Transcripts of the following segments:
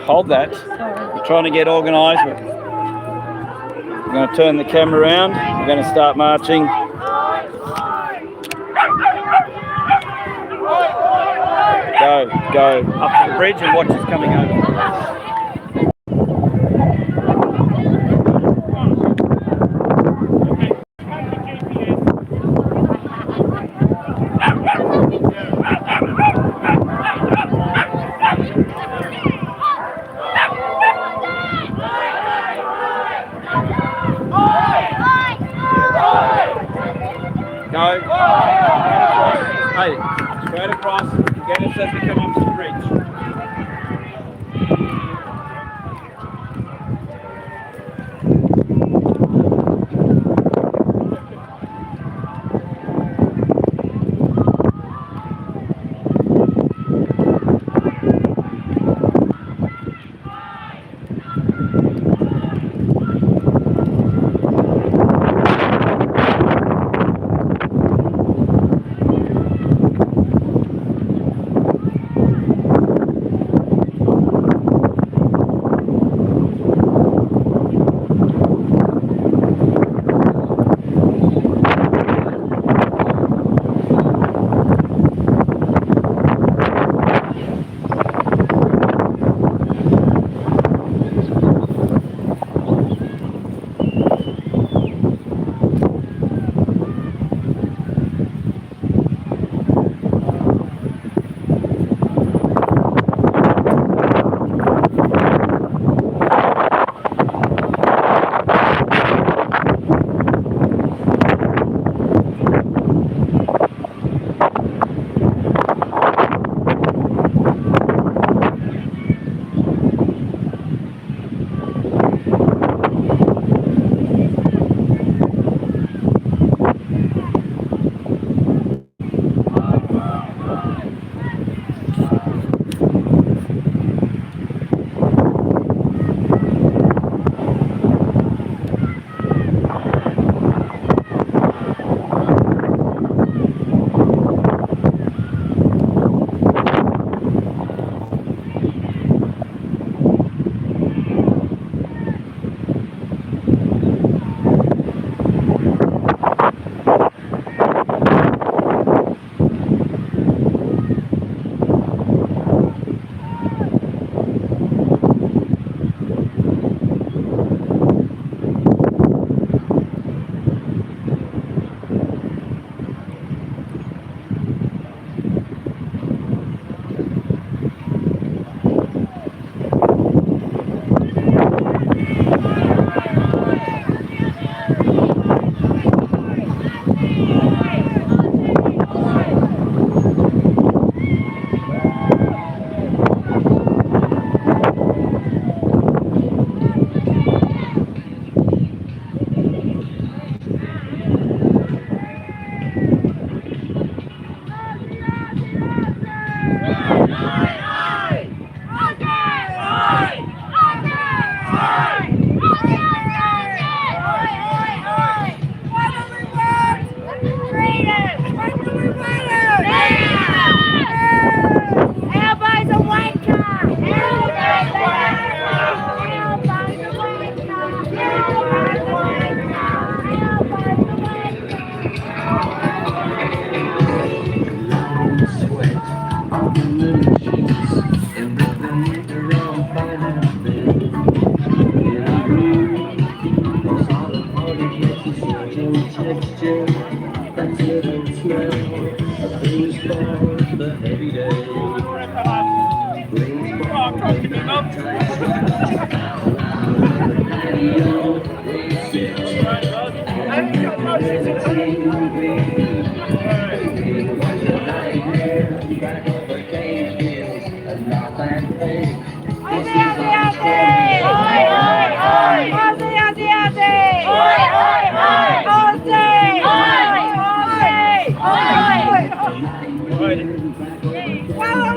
hold that. We're trying to get organised. We're going to turn the camera around. We're going to start marching. Go up to the bridge and watch us coming over. Go. Hey, straight across. Get us as we come up to the bridge.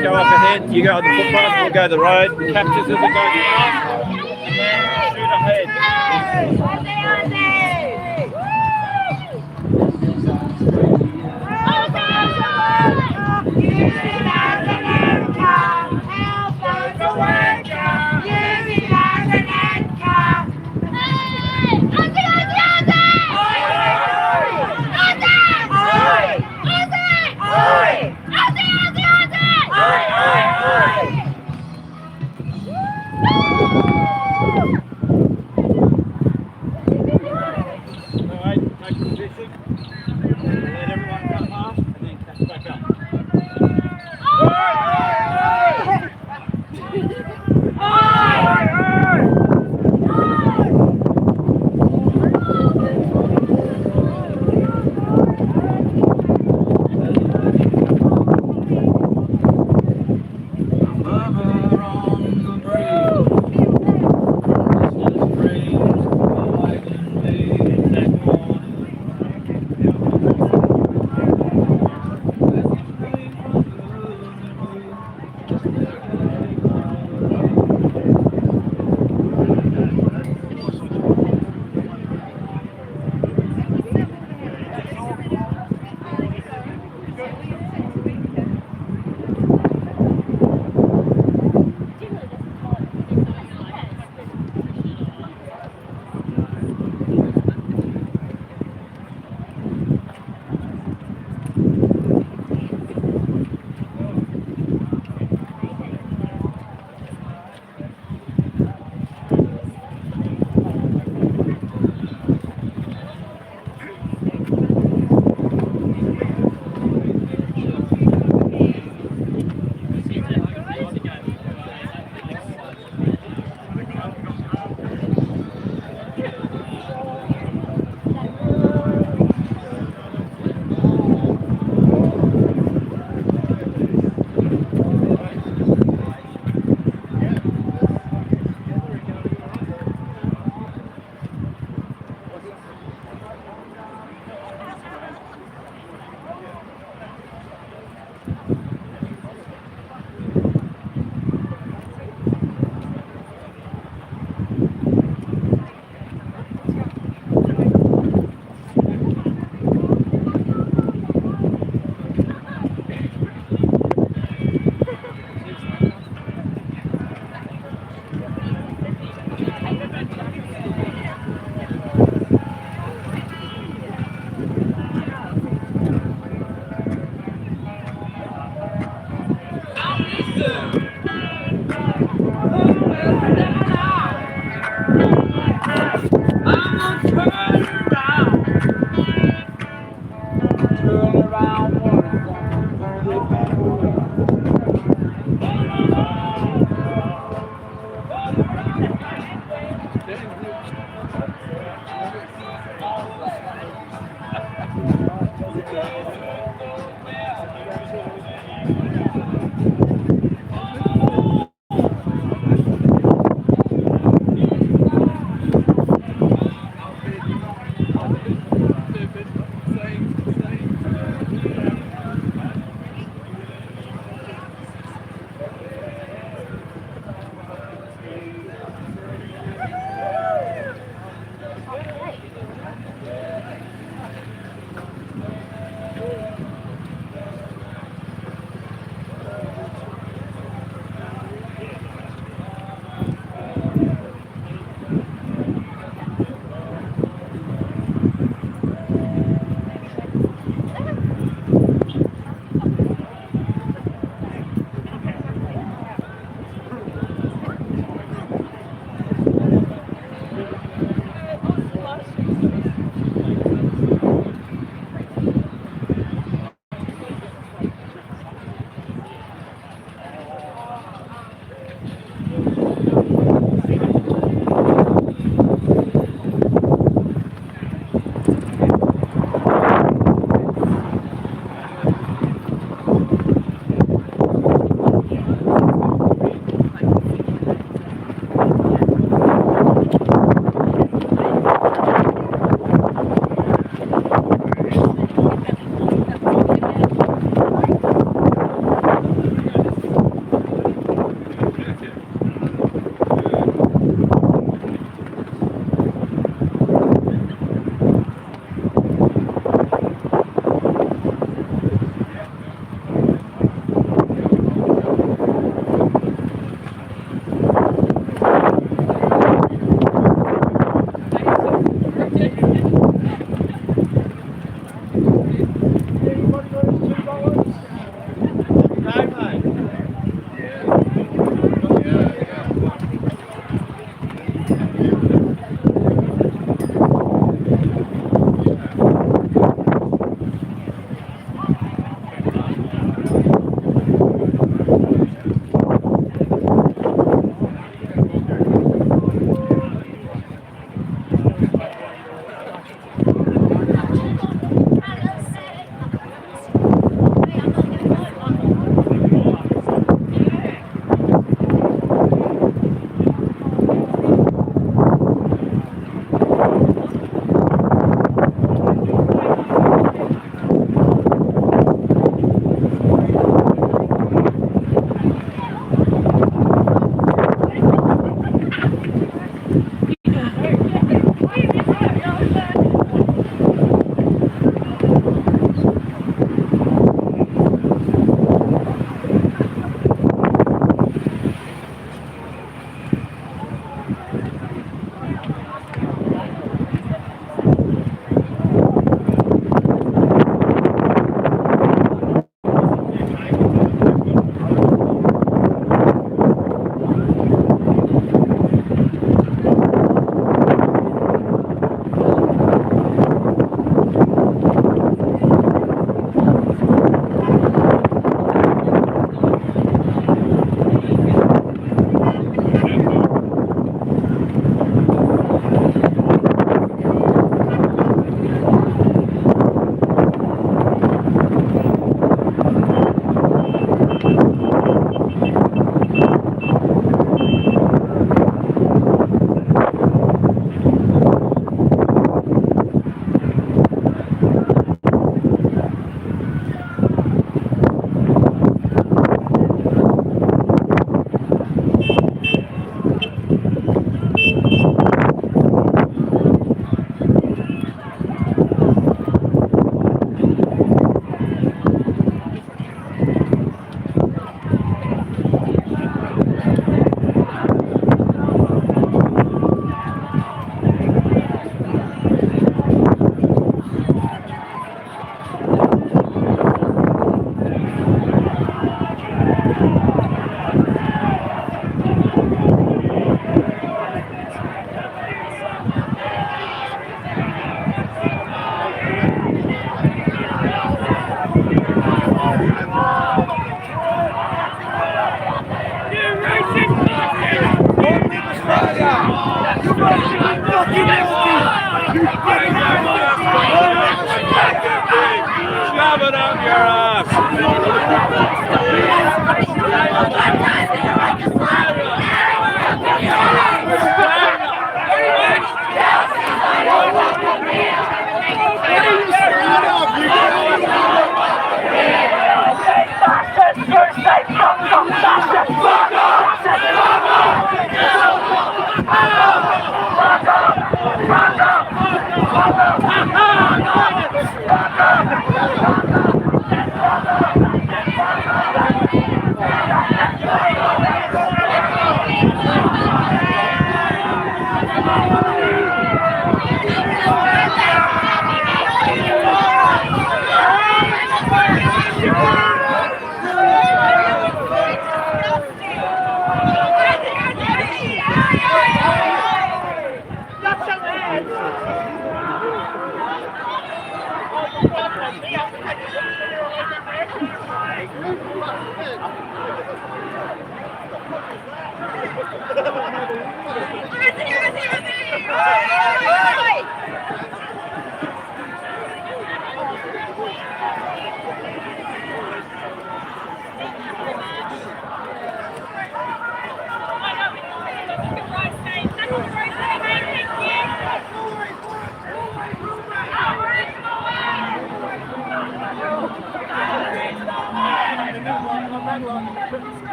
Go up ahead, you go on the footpath, we'll go the road, captures as we go past, shoot ahead. Help us to work out.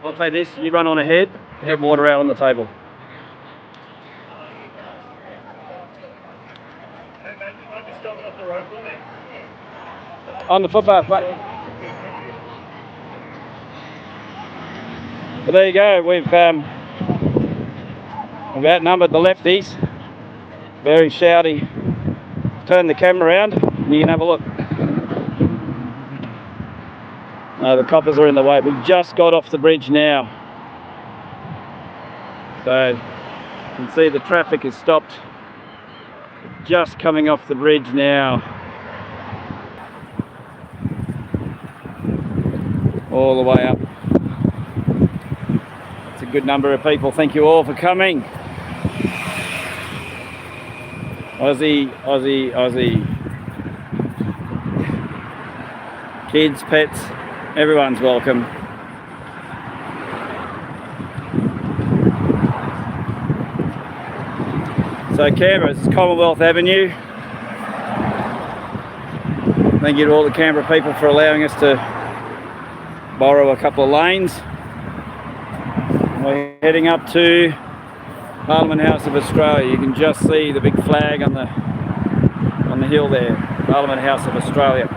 I'll say this, you run on ahead, have water out on the table. On the footpath, mate. But there you go, we've outnumbered the lefties. Very shouty. Turn the camera around, you can have a look. No, the coppers are in the way. We've just got off the bridge now. So, you can see the traffic has stopped. Just coming off the bridge now. All the way up. It's a good number of people. Thank you all for coming. Aussie, Aussie, Aussie. Kids, pets, everyone's welcome. So Canberra, this is Commonwealth Avenue. Thank you to all the Canberra people for allowing us to borrow a couple of lanes. We're heading up to Parliament House of Australia. You can just see the big flag on the hill there. Parliament House of Australia.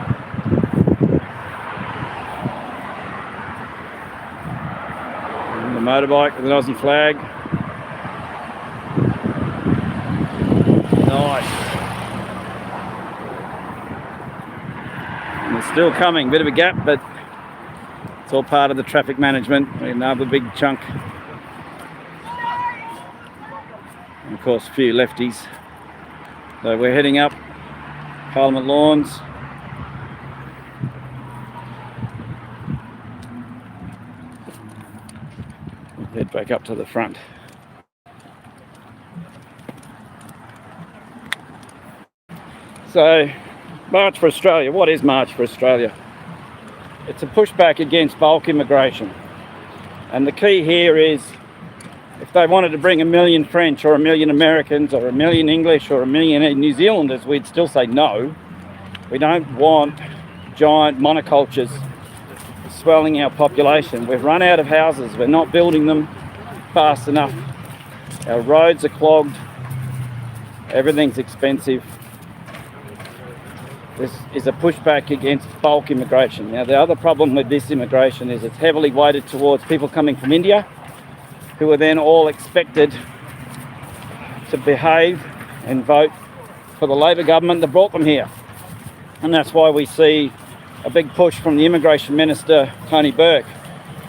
And the motorbike with an Aussie flag. Still coming, bit of a gap, but it's all part of the traffic management. Another big chunk. And of course, a few lefties. So we're heading up Parliament Lawns. We'll head back up to the front. So, March for Australia. What is March for Australia? It's a pushback against bulk immigration. And the key here is, if they wanted to bring 1 million French or 1 million Americans or 1 million English or 1 million New Zealanders, we'd still say no. We don't want giant monocultures swelling our population. We've run out of houses. We're not building them fast enough. Our roads are clogged. Everything's expensive. This is a pushback against bulk immigration. Now, the other problem with this immigration is it's heavily weighted towards people coming from India, who are then all expected to behave and vote for the Labor government that brought them here. And that's why we see a big push from the Immigration Minister, Tony Burke.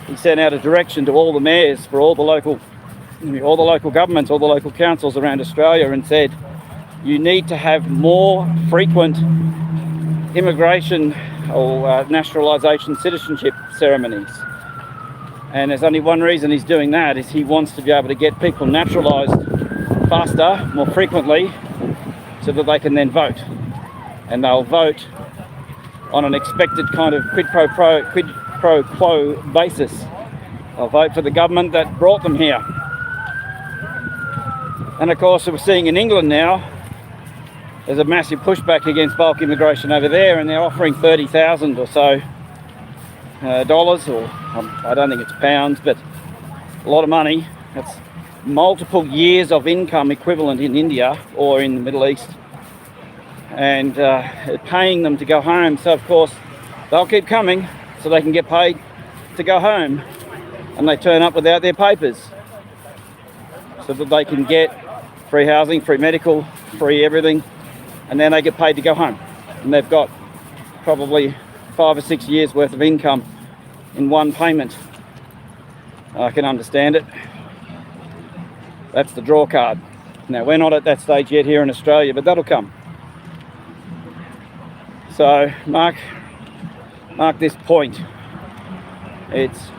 He sent out a direction to all the mayors for all the local governments, all the local councils around Australia, and said, you need to have more frequent immigration or naturalisation citizenship ceremonies. And there's only one reason he's doing that, is he wants to be able to get people naturalised faster, more frequently, so that they can then vote. And they'll vote on an expected kind of quid pro quo basis. They'll vote for the government that brought them here. And of course, we're seeing in England now, there's a massive pushback against bulk immigration over there, and they're offering 30,000 or so dollars, or I don't think it's pounds, but a lot of money. That's multiple years of income equivalent in India or in the Middle East, and paying them to go home. So of course they'll keep coming so they can get paid to go home, and they turn up without their papers so that they can get free housing, free medical, free everything, and then they get paid to go home, and they've got probably 5 or 6 years worth of income in one payment. I can understand it. That's the draw card. Now, we're not at that stage yet here in Australia, but that'll come. So mark this point. It's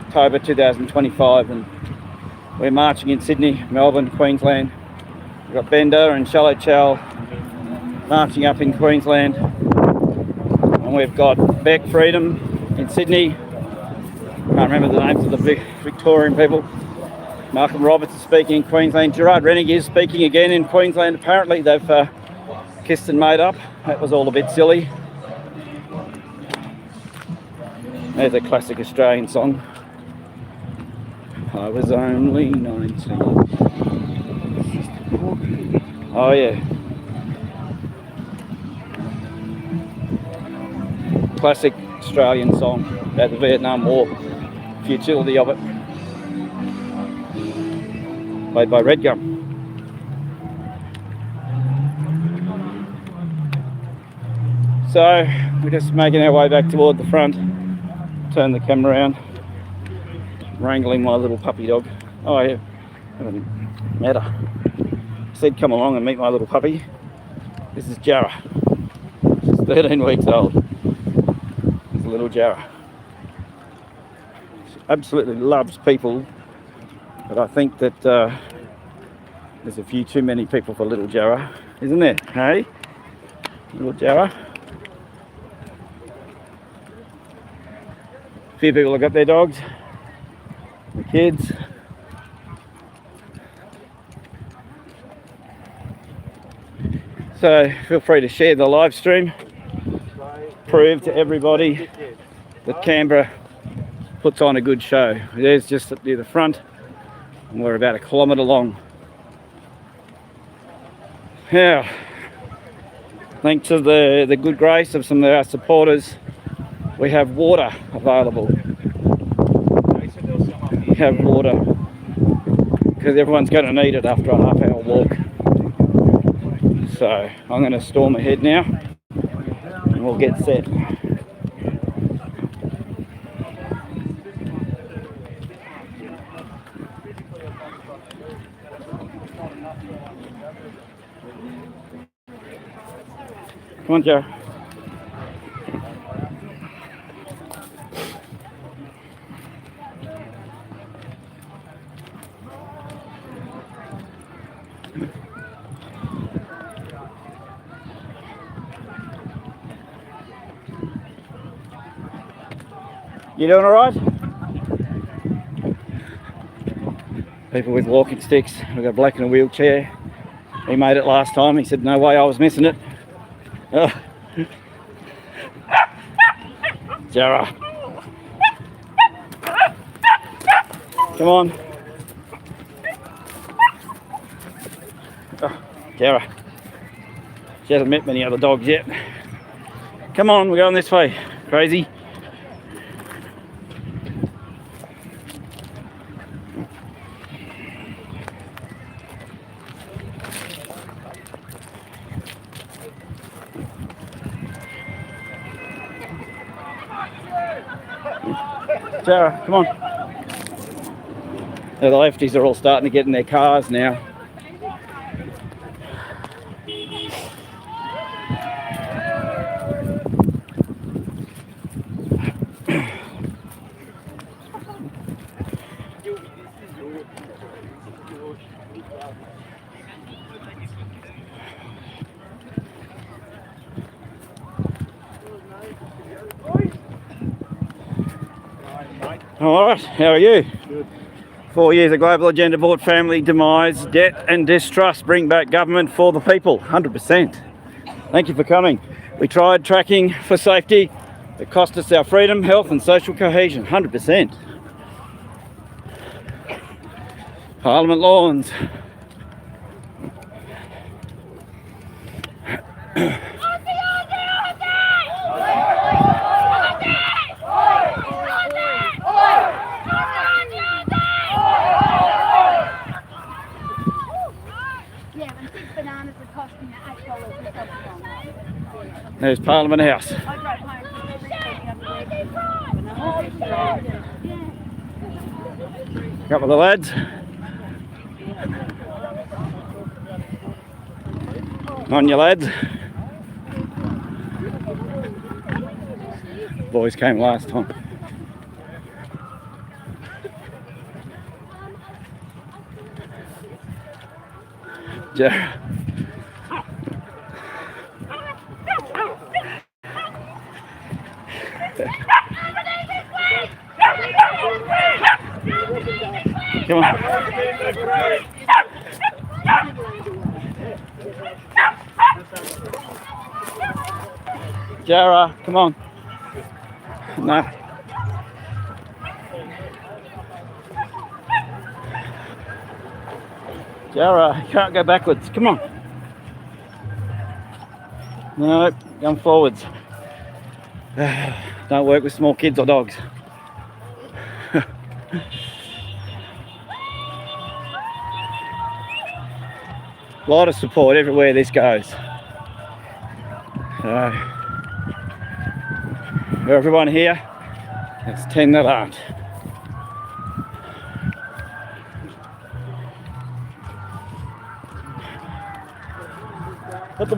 October 2025 and we're marching in Sydney, Melbourne, Queensland. We've got Bender and Shallow Chal marching up in Queensland, and we've got Beck Freedom in Sydney. Can't remember the names of the Victorian people. Malcolm Roberts is speaking in Queensland. Gerard Rennick is speaking again in Queensland. Apparently they've kissed and made up. That was all a bit silly. There's a classic Australian song. I was only 19. Oh yeah. Classic Australian song about the Vietnam War, futility of it. Played by Red Gum. So we're just making our way back toward the front. Turn the camera around. Wrangling my little puppy dog. Oh yeah, haven't met her. I said come along and meet my little puppy. This is Jarrah. She's 13 weeks old. It's a little Jarrah. She absolutely loves people, but I think that there's a few too many people for little Jarrah, isn't there? Hey, little Jarrah. A few people have got their dogs. The kids. So feel free to share the live stream. Prove to everybody that Canberra puts on a good show. There's just near the front, and we're about 1 kilometre long. Now, thanks to the good grace of some of our supporters, we have water available. We have water because everyone's going to need it after a half-hour walk. So I'm going to storm ahead now. I'm and we'll get set. Come on, Joe. You doing all right? People with walking sticks. We've got Black in a wheelchair. He made it last time. He said, no way I was missing it. Oh. Jara. Come on. Oh, Jara. She hasn't met many other dogs yet. Come on, we're going this way. Crazy. Sarah, come on. Now the lefties are all starting to get in their cars now. All right, how are you? Good. 4 years of global agenda brought family demise, debt and distrust. Bring back government for the people, 100%. Thank you for coming. We tried tracking for safety. It cost us our freedom, health and social cohesion, 100%. Parliament lawns. There's Parliament House. Couple of the lads. On you lads. Boys came last time. Yeah. Come on. Jara, come on. No. Jara, you can't go backwards. Come on. No, come forwards. Don't work with small kids or dogs. A lot of support everywhere this goes. For everyone here, there's 10 that aren't. What the...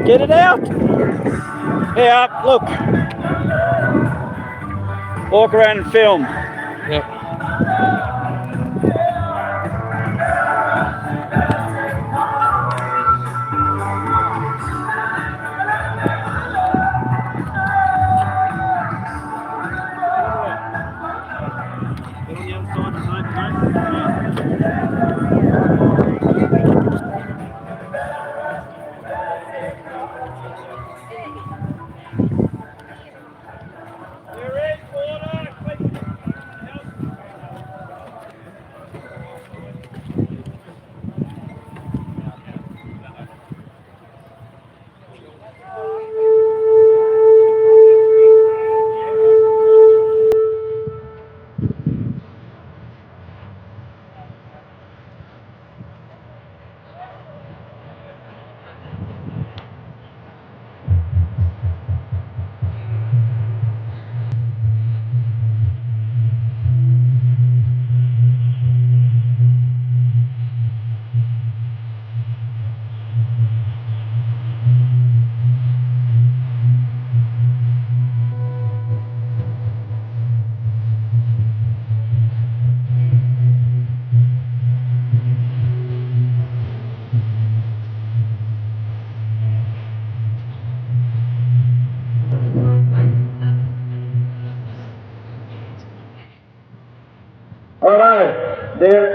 Get it out! Yeah, look. Walk around and film. Yep. We're in, quarter!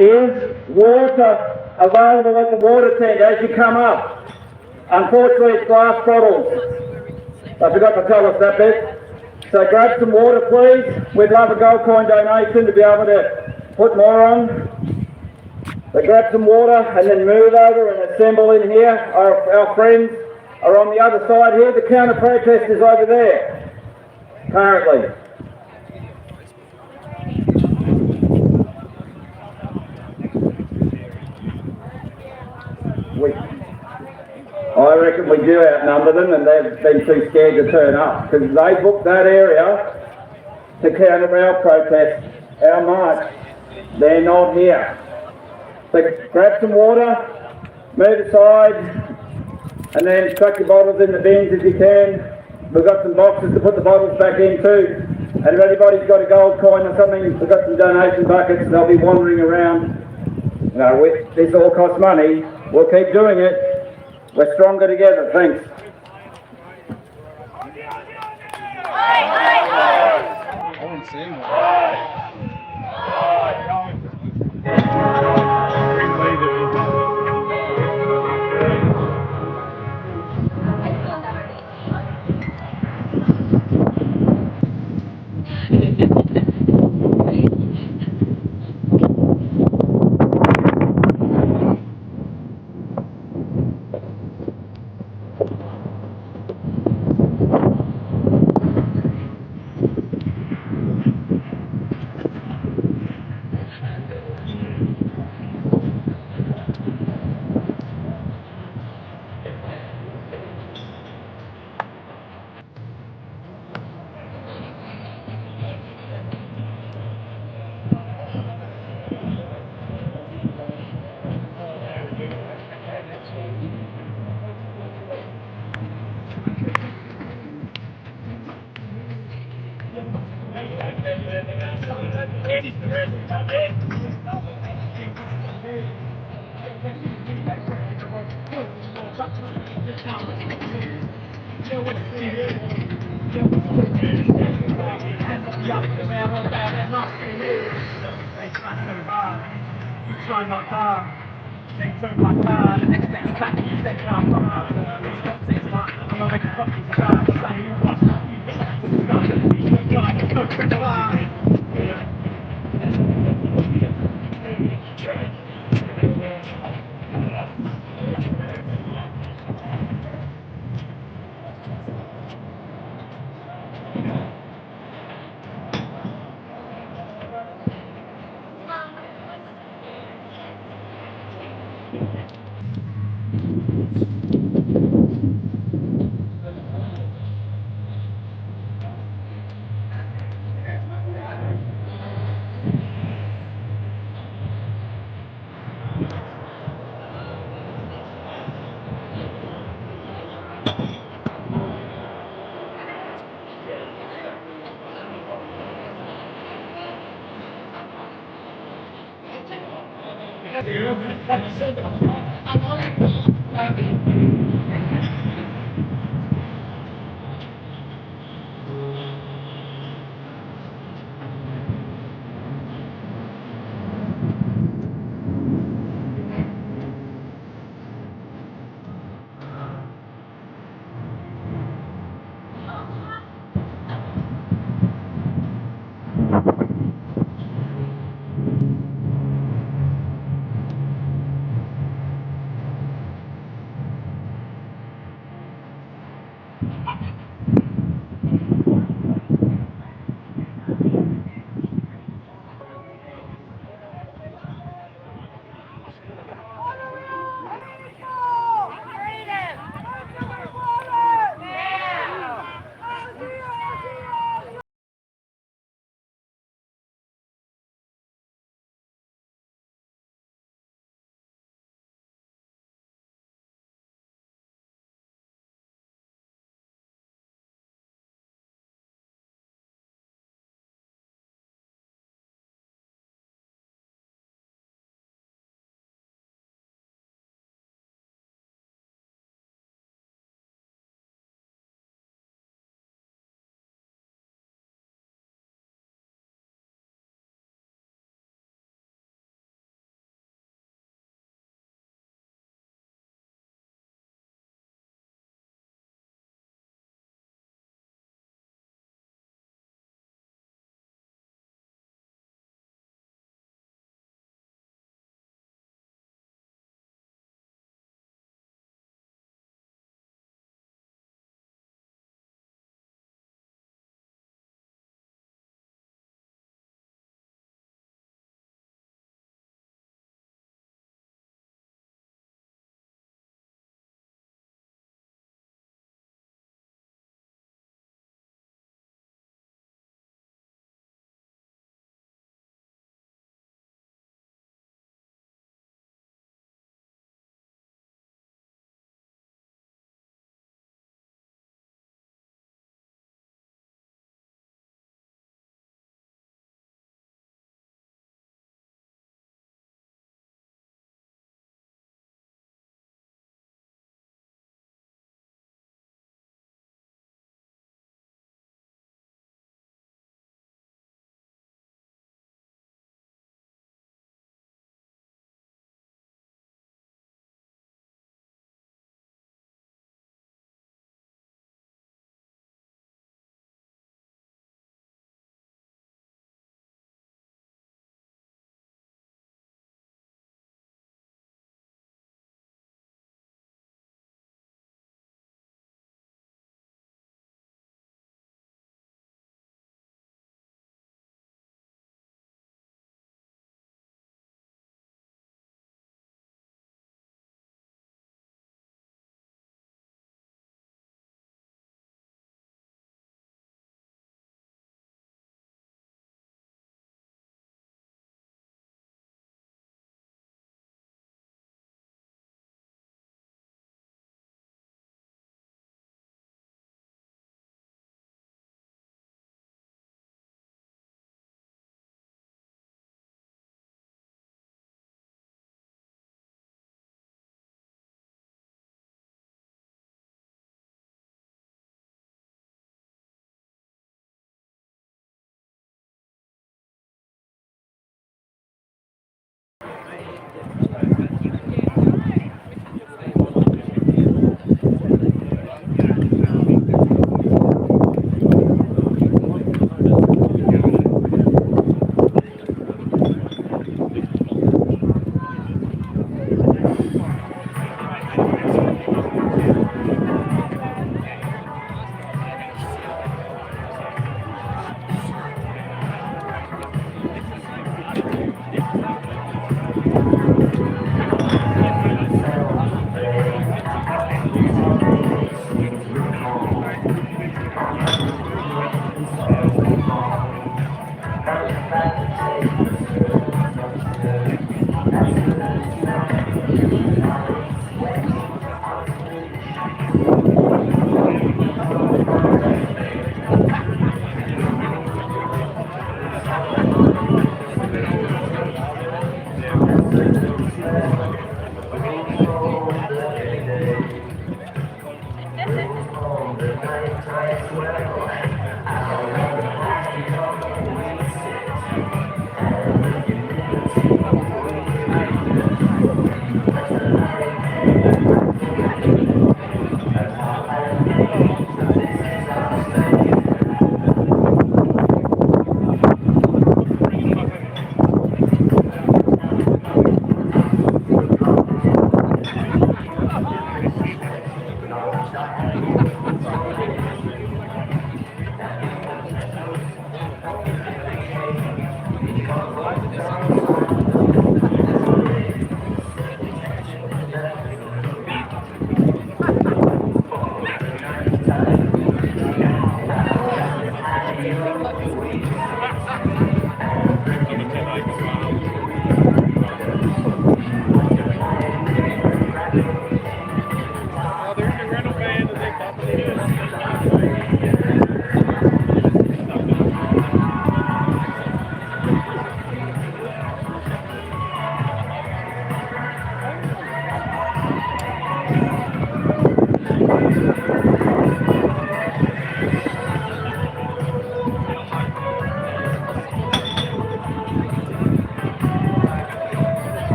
is water available at the water tent as you come up. Unfortunately, it's glass bottles. I forgot to tell us that bit. So grab some water, please. We'd love a gold coin donation to be able to put more on. So grab some water and then move over and assemble in here. Our friends are on the other side here. The counter protest is over there, currently. I reckon we do outnumber them, and they've been too scared to turn up because they booked that area to counter our protest, our march. They're not here. So grab some water, move aside, and then chuck your bottles in the bins if you can. We've got some boxes to put the bottles back in too. And if anybody's got a gold coin or something, we've got some donation buckets. They'll be wandering around. You know, this all costs money. We'll keep doing it. We're stronger together. Thanks. I haven't seen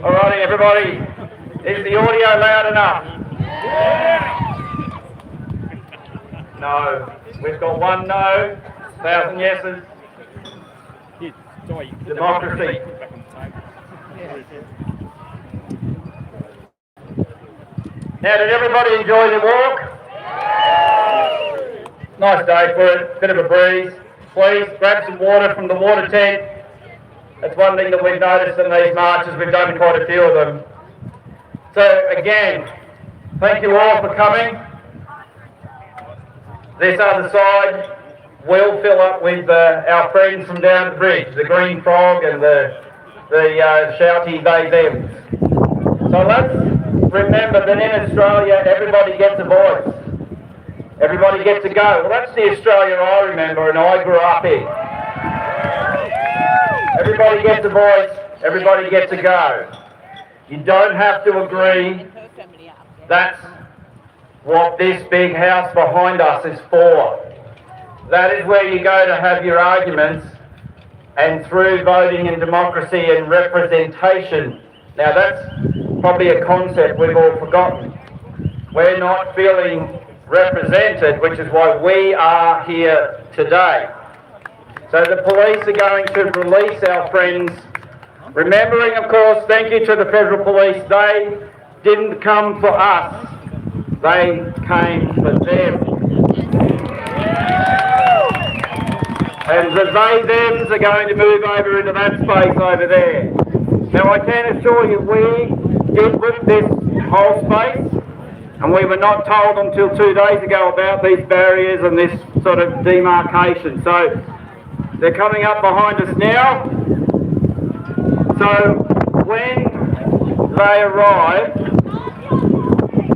Alrighty, everybody, is the audio loud enough? No. We've got one no, 1,000 yeses. Democracy. Now, did everybody enjoy the walk? Nice day for it, bit of a breeze. Please grab some water from the water tent. That's one thing that we've noticed in these marches. We've done quite a few of them. So again, thank you all for coming. This other side will fill up with our friends from down the bridge, the Green Frog and the shouty they thems. So let's remember that in Australia everybody gets a voice. Everybody gets a go. Well, that's the Australia I remember and I grew up in. Everybody gets a voice, everybody gets a go. You don't have to agree. That's what this big house behind us is for. That is where you go to have your arguments, and through voting and democracy and representation. Now that's probably a concept we've all forgotten. We're not feeling represented, which is why we are here today. So the police are going to release our friends, remembering, of course, thank you to the Federal Police. They didn't come for us, they came for them. And the they-thems are going to move over into that space over there. Now I can assure you we did with this whole space. And we were not told until 2 days ago about these barriers and this sort of demarcation. So they're coming up behind us now. So when they arrive,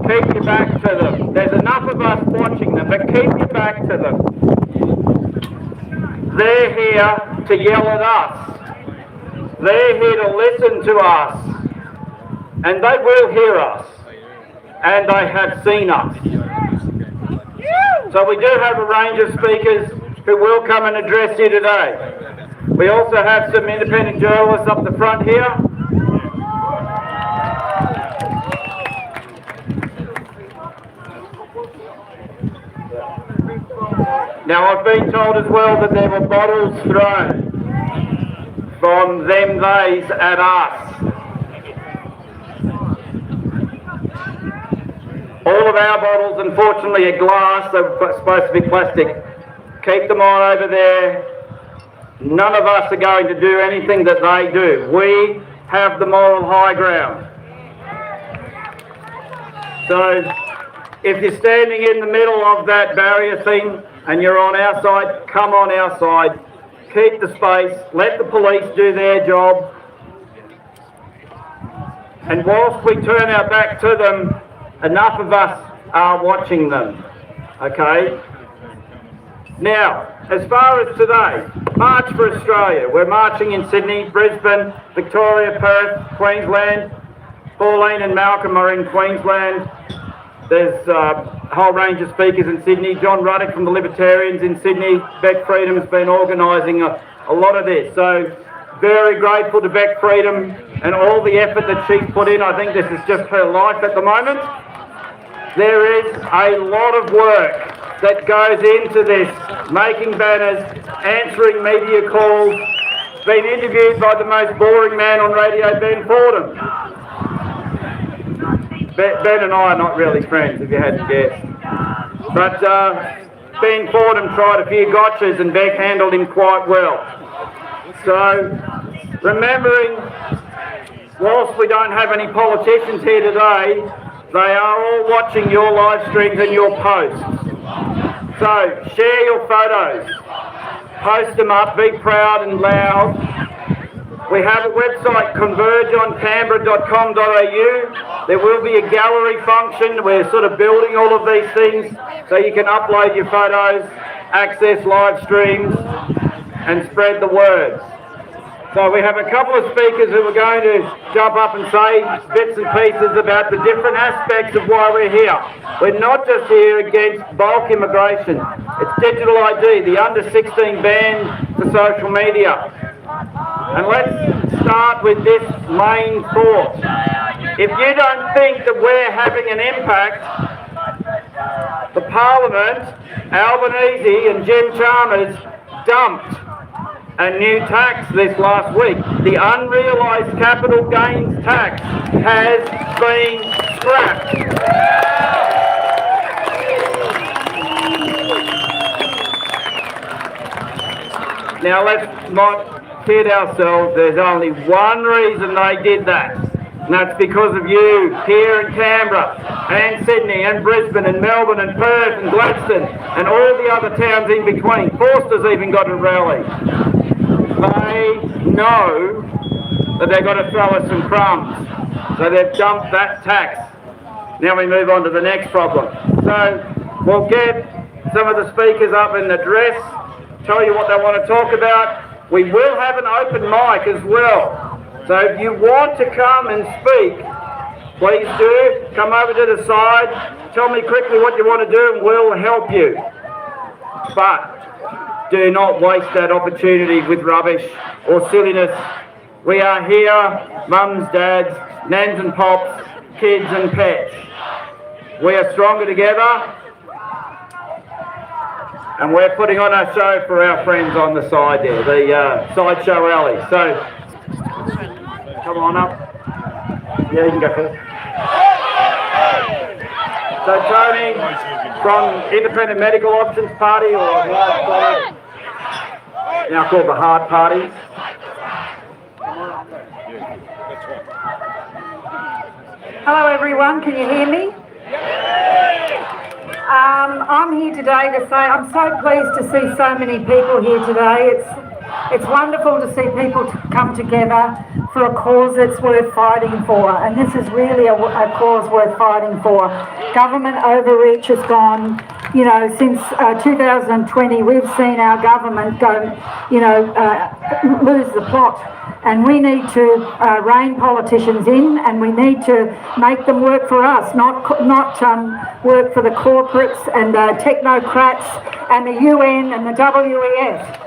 keep your back to them. There's enough of us watching them, but keep your back to them. They're here to yell at us. They're here to listen to us. And they will hear us. And they have seen us. So we do have a range of speakers who will come and address you today. We also have some independent journalists up the front here. Now I've been told as well that there were bottles thrown from them theys at us. All of our bottles, unfortunately, are glass. They're supposed to be plastic. Keep them on over there. None of us are going to do anything that they do. We have the moral high ground. So, if you're standing in the middle of that barrier thing and you're on our side, come on our side. Keep the space. Let the police do their job. And whilst we turn our back to them, enough of us are watching them, okay? Now, as far as today, March for Australia. We're marching in Sydney, Brisbane, Victoria, Perth, Queensland. Pauline and Malcolm are in Queensland. There's a whole range of speakers in Sydney. John Ruddock from the Libertarians in Sydney. Beck Freedom has been organising a lot of this. So, very grateful to Beck Freedom and all the effort that she's put in. I think this is just her life at the moment. There is a lot of work that goes into this, making banners, answering media calls, been interviewed by the most boring man on radio, Ben Fordham. Ben and I are not really friends, if you hadn't guessed. But Ben Fordham tried a few gotchas and Beck handled him quite well. So, remembering, whilst we don't have any politicians here today, they are all watching your live streams and your posts. So, share your photos. Post them up, be proud and loud. We have a website, convergeoncanberra.com.au. There will be a gallery function. We're sort of building all of these things so you can upload your photos, access live streams, and spread the words. So we have a couple of speakers who are going to jump up and say bits and pieces about the different aspects of why we're here. We're not just here against bulk immigration. It's digital ID, the under-16 ban for social media. And let's start with this main thought. If you don't think that we're having an impact, the Parliament, Albanese and Jim Chalmers dumped a new tax this last week. The unrealised capital gains tax has been scrapped. Now let's not kid ourselves, there's only one reason they did that. And that's because of you here in Canberra and Sydney and Brisbane and Melbourne and Perth and Gladstone and all the other towns in between. Forster's even got a rally. They know that they've got to throw us some crumbs. So they've dumped that tax. Now we move on to the next problem. So we'll get some of the speakers up and address, tell you what they want to talk about. We will have an open mic as well. So if you want to come and speak, please do. Come over to the side, tell me quickly what you want to do and we'll help you. But do not waste that opportunity with rubbish or silliness. We are here, mums, dads, nans and pops, kids and pets. We are stronger together. And we're putting on a show for our friends on the side there, the sideshow alley. So, come on up. Yeah, you can go first. So, Tony, from Independent Medical Options Party, or now called the Heart Party. Hello everyone, can you hear me? I'm here today to say I'm so pleased to see so many people here today. It's wonderful to see people come together for a cause that's worth fighting for, and this is really a cause worth fighting for. Government overreach has gone, since 2020 we've seen our government go, lose the plot. And we need to rein politicians in, and we need to make them work for us, not work for the corporates and the technocrats and the UN and the WEF.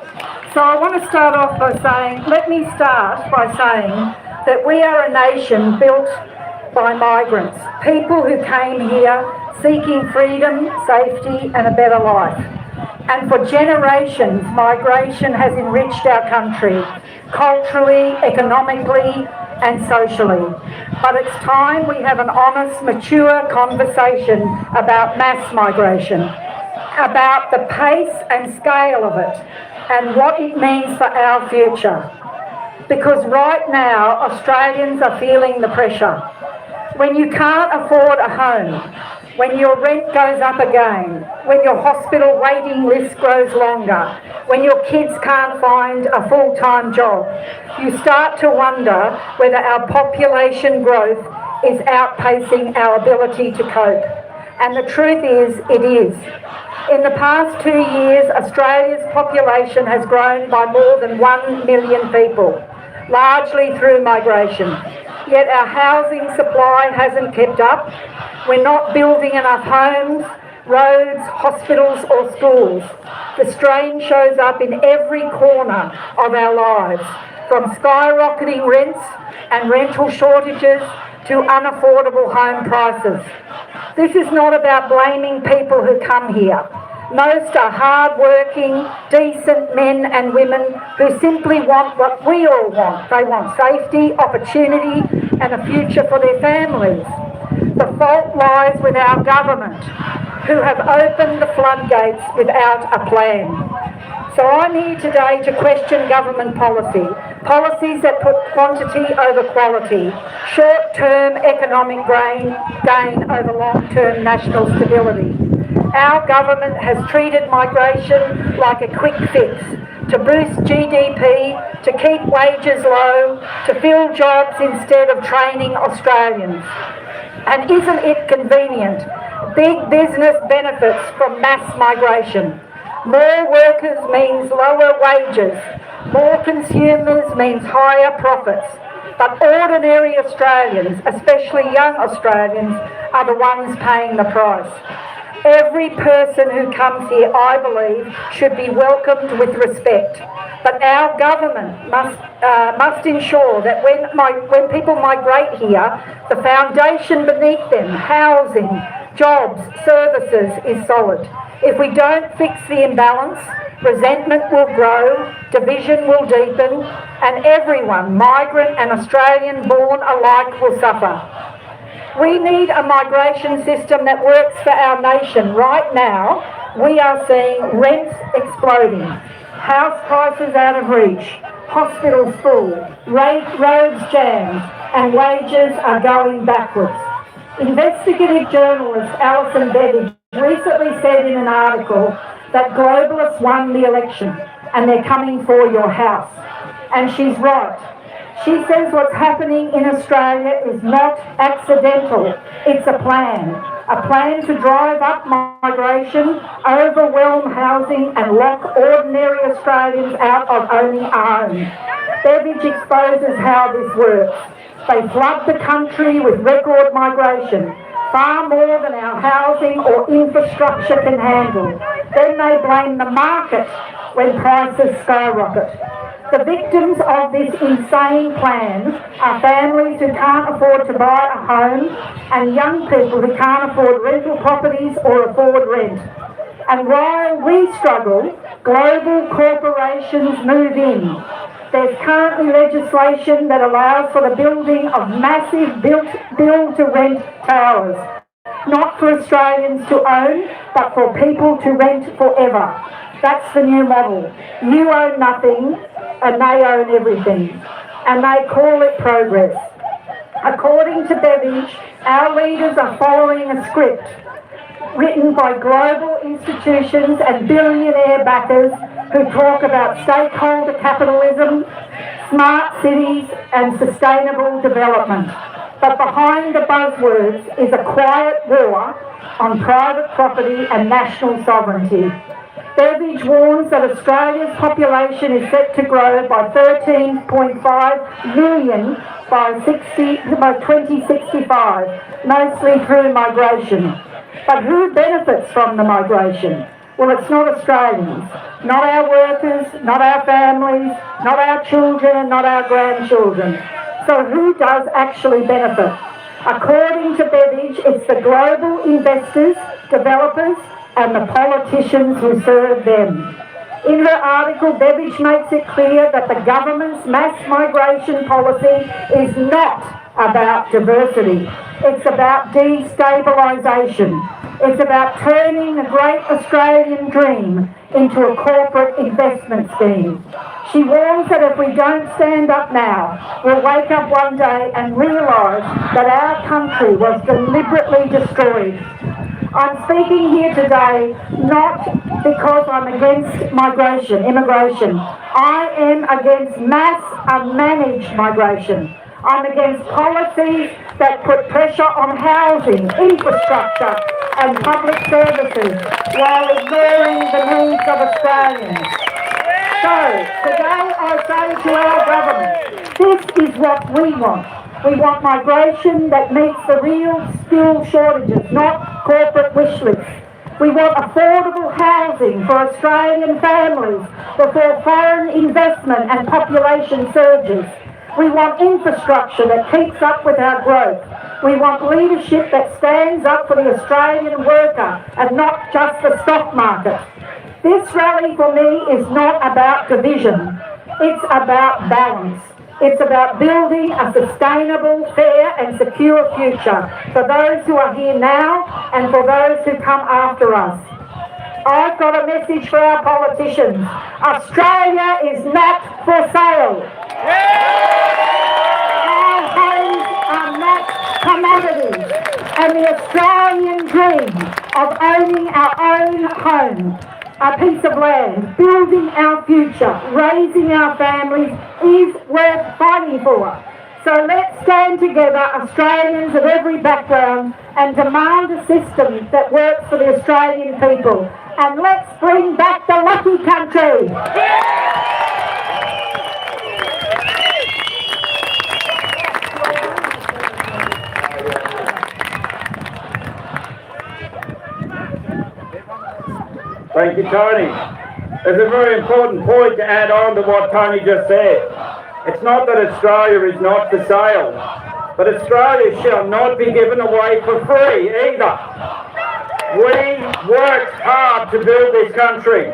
So I want to start off by saying, that we are a nation built by migrants, people who came here seeking freedom, safety and a better life. And for generations, migration has enriched our country, culturally, economically and socially. But it's time we have an honest, mature conversation about mass migration, about the pace and scale of it, and what it means for our future. Because right now, Australians are feeling the pressure. When you can't afford a home, when your rent goes up again, when your hospital waiting list grows longer, when your kids can't find a full-time job, you start to wonder whether our population growth is outpacing our ability to cope. And the truth is, it is. In the past 2 years, Australia's population has grown by more than 1 million people, largely through migration. Yet our housing supply hasn't kept up. We're not building enough homes, roads, hospitals or schools. The strain shows up in every corner of our lives, from skyrocketing rents and rental shortages to unaffordable home prices. This is not about blaming people who come here. Most are hard-working, decent men and women who simply want what we all want. They want safety, opportunity and a future for their families. The fault lies with our government, who have opened the floodgates without a plan. So I'm here today to question government policies that put quantity over quality, short-term economic gain over long-term national stability. Our government has treated migration like a quick fix to boost GDP, to keep wages low, to fill jobs instead of training Australians. And isn't it convenient? Big business benefits from mass migration. More workers means lower wages. More consumers means higher profits. But ordinary Australians, especially young Australians, are the ones paying the price. Every person who comes here, I believe, should be welcomed with respect. But our government must ensure that when people migrate here, the foundation beneath them, housing, jobs, services, is solid. If we don't fix the imbalance, resentment will grow, division will deepen, and everyone, migrant and Australian born alike, will suffer. We need a migration system that works for our nation. Right now, we are seeing rents exploding, house prices out of reach, hospitals full, roads jammed, and wages are going backwards. Investigative journalist Alison Beveridge recently said in an article that globalists won the election and they're coming for your house. And she's right. She says what's happening in Australia is not accidental. It's a plan to drive up migration, overwhelm housing and lock ordinary Australians out of owning a home. Beveridge exposes how this works. They flood the country with record migration, far more than our housing or infrastructure can handle. Then they blame the market when prices skyrocket. The victims of this insane plan are families who can't afford to buy a home and young people who can't afford rental properties or afford rent. And while we struggle, global corporations move in. There's currently legislation that allows for the building of massive build-to-rent towers, not for Australians to own, but for people to rent forever. That's the new model. You own nothing, and they own everything. And they call it progress. According to Beveridge, our leaders are following a script. written by global institutions and billionaire backers who talk about stakeholder capitalism, smart cities and sustainable development. But behind the buzzwords is a quiet war on private property and national sovereignty. Beveridge warns that Australia's population is set to grow by 13.5 million by 2065, mostly through migration. But who benefits from the migration? Well, it's not Australians, not our workers, not our families, not our children and not our grandchildren. So who does actually benefit? According to Beveridge, it's the global investors, developers and the politicians who serve them. In her article, Beveridge makes it clear that the government's mass migration policy is not about diversity. It's about destabilisation. It's about turning the great Australian dream into a corporate investment scheme. She warns that if we don't stand up now, we'll wake up one day and realise that our country was deliberately destroyed. I'm speaking here today not because I'm against immigration. I am against mass unmanaged migration. I'm against policies that put pressure on housing, infrastructure and public services while ignoring the needs of Australians. So, today I say to our government, this is what we want. We want migration that meets the real skill shortages, not corporate wish lists. We want affordable housing for Australian families before foreign investment and population surges. We want infrastructure that keeps up with our growth. We want leadership that stands up for the Australian worker and not just the stock market. This rally for me is not about division. It's about balance. It's about building a sustainable, fair and secure future for those who are here now and for those who come after us. I've got a message for our politicians. Australia is not for sale. Our homes are not commodities. And the Australian dream of owning our own home, a piece of land, building our future, raising our families is worth fighting for. So let's stand together, Australians of every background, and demand a system that works for the Australian people. And let's bring back the lucky country. Thank you, Tony. There's a very important point to add on to what Tony just said. It's not that Australia is not for sale, but Australia shall not be given away for free either. We worked hard to build this country.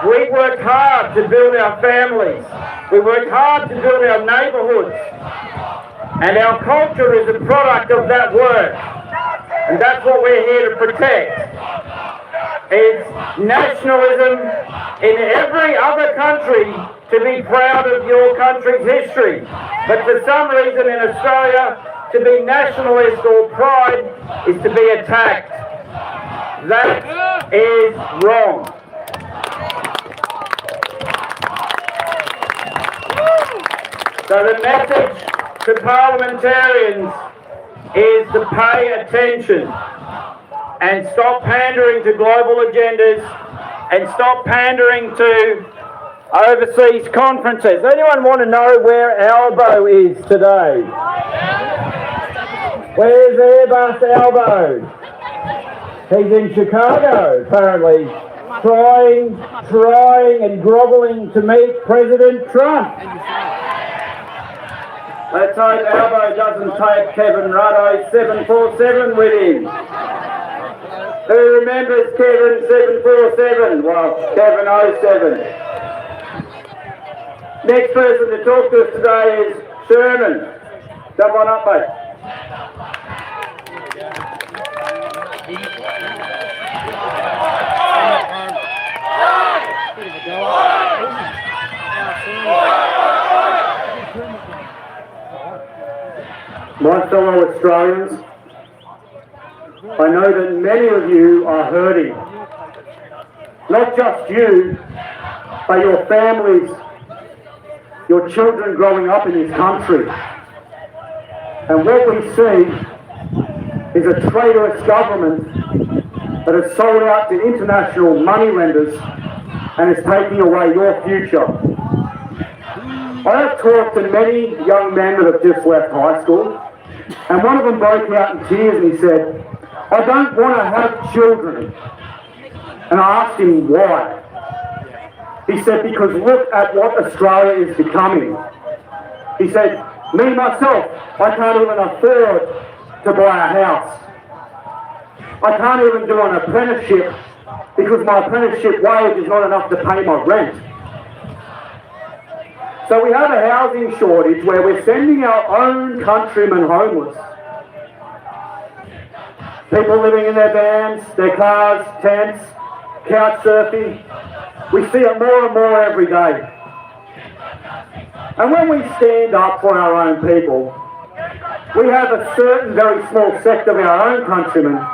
We worked hard to build our families. We worked hard to build our neighbourhoods. And our culture is a product of that work. And that's what we're here to protect. It's nationalism in every other country to be proud of your country's history. But for some reason in Australia, to be nationalist or pride is to be attacked. That is wrong. So the message to parliamentarians is to pay attention and stop pandering to global agendas and stop pandering to overseas conferences. Anyone want to know where Albo is today? Where's Airbus Albo? He's in Chicago, apparently, trying and grovelling to meet President Trump. Let's hope Albo doesn't take Kevin Rudd's 747 with him. Who remembers Kevin 747? Well, Kevin 07. Next person to talk to us today is Sherman. Come on up, mate. My fellow Australians, I know that many of you are hurting. Not just you, but your families, your children growing up in this country. And what we see is a traitorous government that has sold out to international moneylenders and is taking away your future. I have talked to many young men that have just left high school, and one of them broke out in tears and he said, "I don't want to have children." And I asked him why. He said, "Because look at what Australia is becoming." He said, "Me, myself, I can't even afford to buy a house. I can't even do an apprenticeship because my apprenticeship wage is not enough to pay my rent." So we have a housing shortage where we're sending our own countrymen homeless. People living in their vans, their cars, tents, couch surfing. We see it more and more every day. And when we stand up for our own people, we have a certain very small sect of our own countrymen,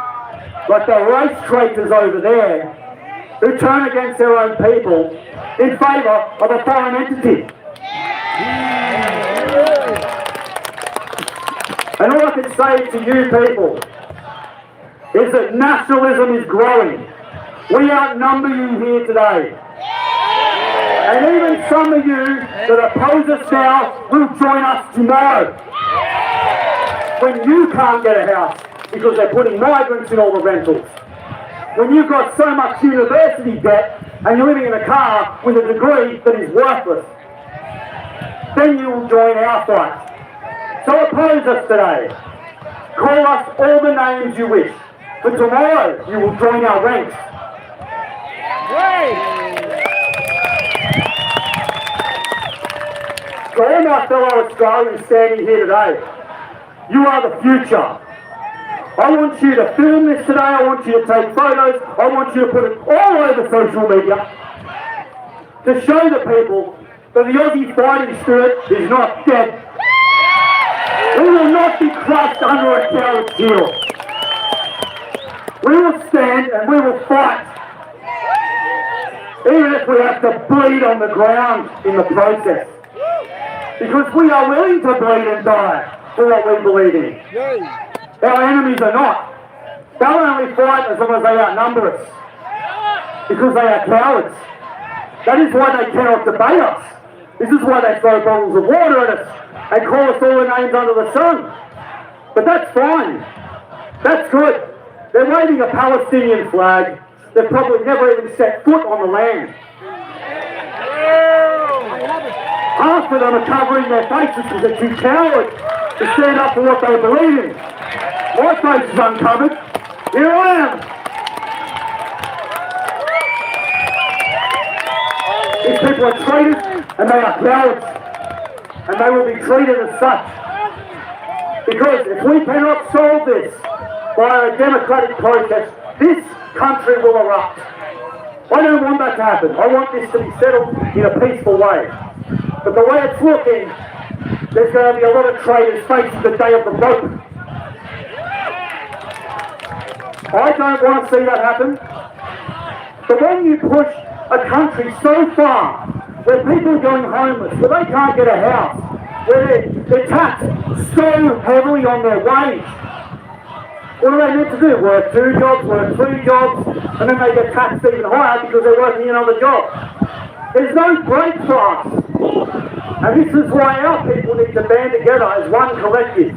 like the race traitors over there, who turn against their own people in favour of a foreign entity. And all I can say to you people is that nationalism is growing. We outnumber you here today. And even some of you that oppose us now will join us tomorrow. When you can't get a house because they're putting migrants in all the rentals. When you've got so much university debt and you're living in a car with a degree that is worthless. Then you will join our fight. So oppose us today. Call us all the names you wish. But tomorrow you will join our ranks. So all my fellow Australians standing here today, you are the future. I want you to film this today, I want you to take photos, I want you to put it all over social media to show the people that the Aussie fighting spirit is not dead. We will not be crushed under a coward's heel. We will stand and we will fight. Even if we have to bleed on the ground in the process. Because we are willing to bleed and die for what we believe in. Our enemies are not. They'll only fight as long as they outnumber us. Because they are cowards. That is why they cannot debate us. This is why they throw bottles of water at us and call us all the names under the sun. But that's fine. That's good. They're waving a Palestinian flag. They've probably never even set foot on the land. Half of them are covering their faces because they're too cowards to stand up for what they believe in. My face is uncovered. Here I am. These people are traitors and they are cowards. And they will be treated as such. Because if we cannot solve this by a democratic process, this country will erupt. I don't want that to happen. I want this to be settled in a peaceful way. But the way it's looking, there's going to be a lot of traitors facing the day of the vote. I don't want to see that happen. But when you push a country so far, where people are going homeless, where they can't get a house, where they're taxed so heavily on their wage, what are they meant to do? Work 2 jobs, work 3 jobs, and then they get taxed even higher because they're working another job. There's no break for us. And this is why our people need to band together as one collective.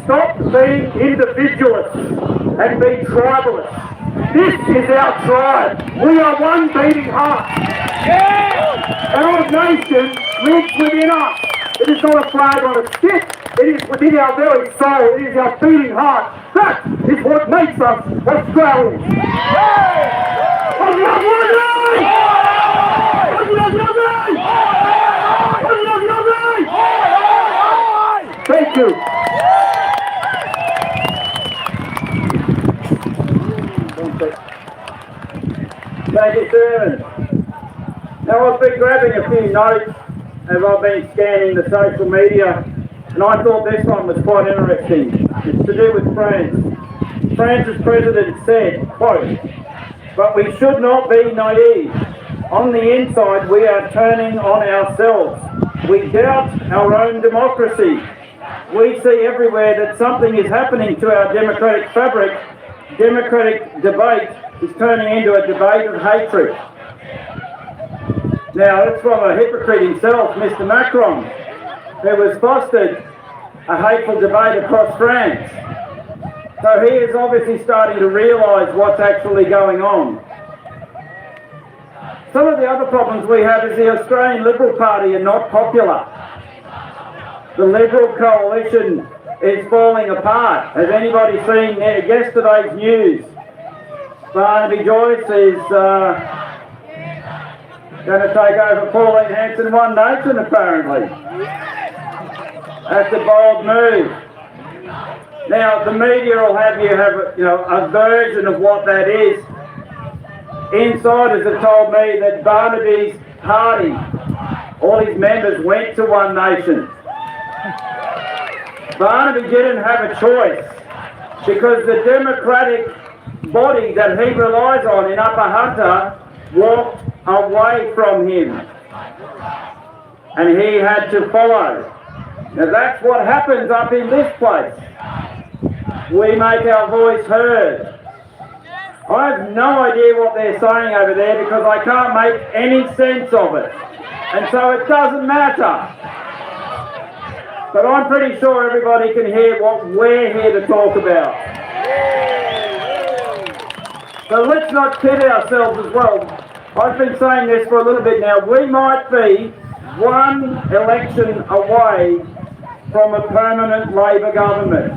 Stop being individualists and be tribalists. This is our tribe. We are one beating heart. Our nation lives within us. It is not a flag on a stick. It is within our very soul. It is our beating heart. That is what makes us Australians. Thank you. Thank you, Stephen. Now I've been grabbing a few notes as I've been scanning the social media, and I thought this one was quite interesting. It's to do with friends. France's president said, quote, "But we should not be naive. On the inside, we are turning on ourselves. We doubt our own democracy. We see everywhere that something is happening to our democratic fabric. Democratic debate is turning into a debate of hatred." Now, that's from a hypocrite himself, Mr. Macron, who has fostered a hateful debate across France. So he is obviously starting to realise what's actually going on. Some of the other problems we have is the Australian Liberal Party are not popular. The Liberal coalition is falling apart. Has anybody seen yesterday's news? Barnaby Joyce is going to take over Pauline Hanson One Nation, apparently. That's a bold move. Now, the media will have a version of what that is. Insiders have told me that Barnaby's party, all his members went to One Nation. Barnaby didn't have a choice because the democratic body that he relies on in Upper Hunter walked away from him. And he had to follow. Now that's what happens up in this place. We make our voice heard. I have no idea what they're saying over there because I can't make any sense of it. And so it doesn't matter. But I'm pretty sure everybody can hear what we're here to talk about. So let's not kid ourselves as well. I've been saying this for a little bit now. We might be one election away from a permanent Labor government.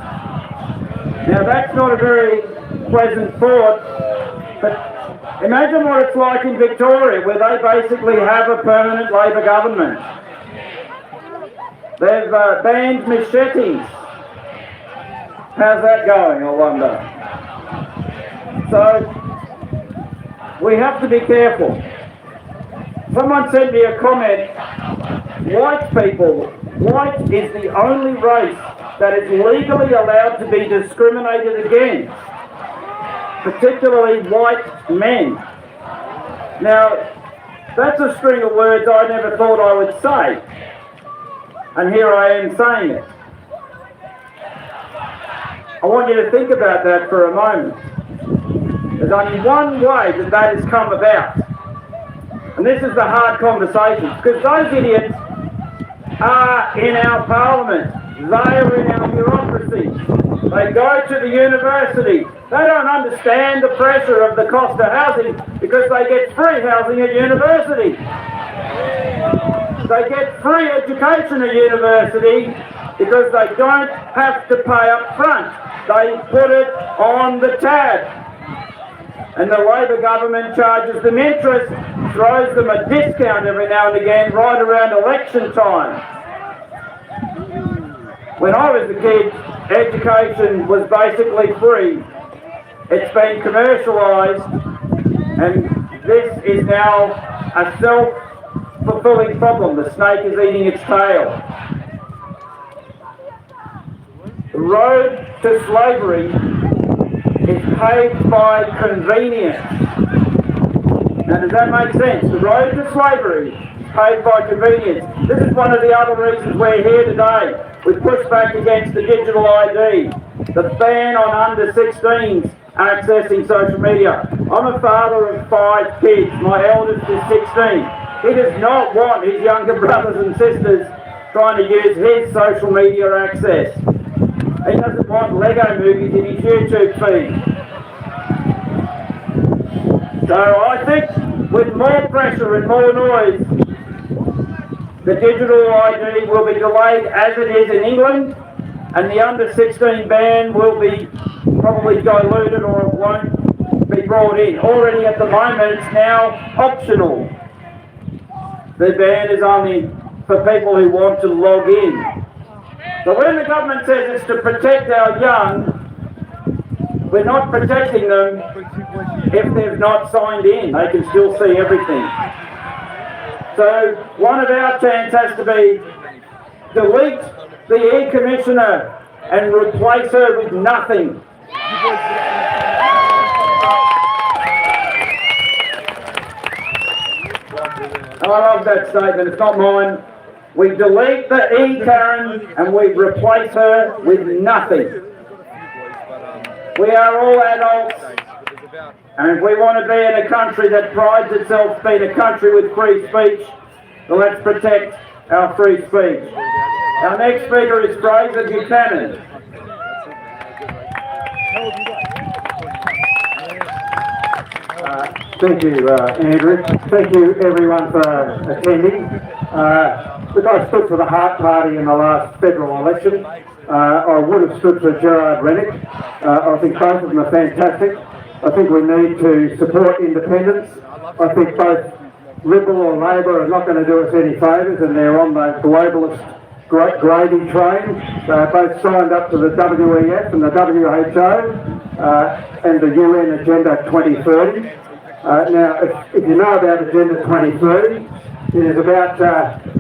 Now that's not a very pleasant thought, but imagine what it's like in Victoria where they basically have a permanent Labor government. They've banned machetes. How's that going, I wonder? So, we have to be careful. Someone sent me a comment, white is the only race that is legally allowed to be discriminated against, particularly white men. Now, that's a string of words I never thought I would say, and here I am saying it. I want you to think about that for a moment. There's only one way that that has come about. And this is the hard conversation, because those idiots are in our parliament. They are in our bureaucracy. They go to the university. They don't understand the pressure of the cost of housing because they get free housing at university. They get free education at university because they don't have to pay up front. They put it on the tab. And the Labor government charges them interest, throws them a discount every now and again right around election time. When I was a kid, education was basically free. It's been commercialised, and this is now a self-fulfilling problem. The snake is eating its tail. The road to slavery is paved by convenience. Now, does that make sense? The road to slavery is paved by convenience. This is one of the other reasons we're here today. We push back against the digital ID, the ban on under 16s accessing social media. I'm a father of 5 kids. My eldest is 16. He does not want his younger brothers and sisters trying to use his social media access. He doesn't want Lego movies in his YouTube feed. So I think with more pressure and more noise, the digital ID will be delayed as it is in England, and the under 16 ban will be probably diluted or it won't be brought in. Already at the moment it's now optional. The ban is only for people who want to log in. So when the government says it's to protect our young, we're not protecting them if they've not signed in. They can still see everything. So one of our chants has to be delete the E-Commissioner and replace her with nothing. I love that statement, it's not mine. We delete the E, Karen, and we replace her with nothing. We are all adults, and if we want to be in a country that prides itself being a country with free speech, well, let's protect our free speech. Our next speaker is Fraser Buchanan. Thank you, Andrew. Thank you, everyone, for attending. Look, I stood for the Hart Party in the last federal election. I would have stood for Gerard Rennick. I think both of them are fantastic. I think we need to support independence. I think both Liberal or Labor are not going to do us any favours, and they're on the globalist gravy train. They both signed up to the WEF and the WHO and the UN Agenda 2030. Now, if you know about Agenda 2030, it is about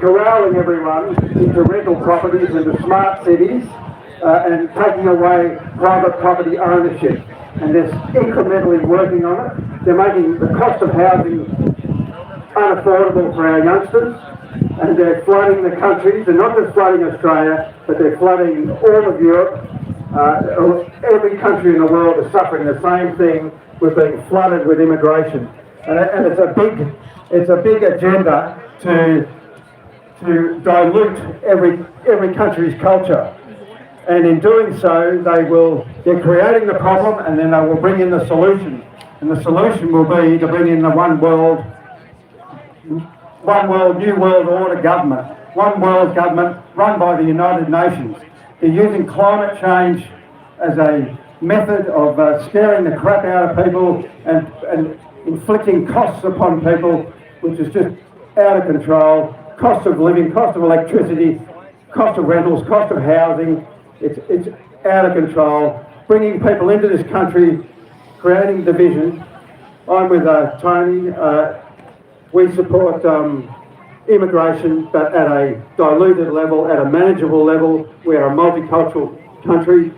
corralling everyone into rental properties, into smart cities, and taking away private property ownership. And they're incrementally working on it. They're making the cost of housing unaffordable for our youngsters, and they're flooding the countries. They're not just flooding Australia, but they're flooding all of Europe. Every country in the world is suffering the same thing. We're being flooded with immigration, and it's a big agenda to dilute every country's culture. And in doing so, they're creating the problem, and then they will bring in the solution. And the solution will be to bring in the one world, new world order government, one world government run by the United Nations. They're using climate change as a method of scaring the crap out of people and inflicting costs upon people, which is just out of control. Cost of living, cost of electricity, cost of rentals, cost of housing. It's out of control. Bringing people into this country, creating division. I'm with Tony. We support immigration, but at a diluted level, at a manageable level. We are a multicultural country.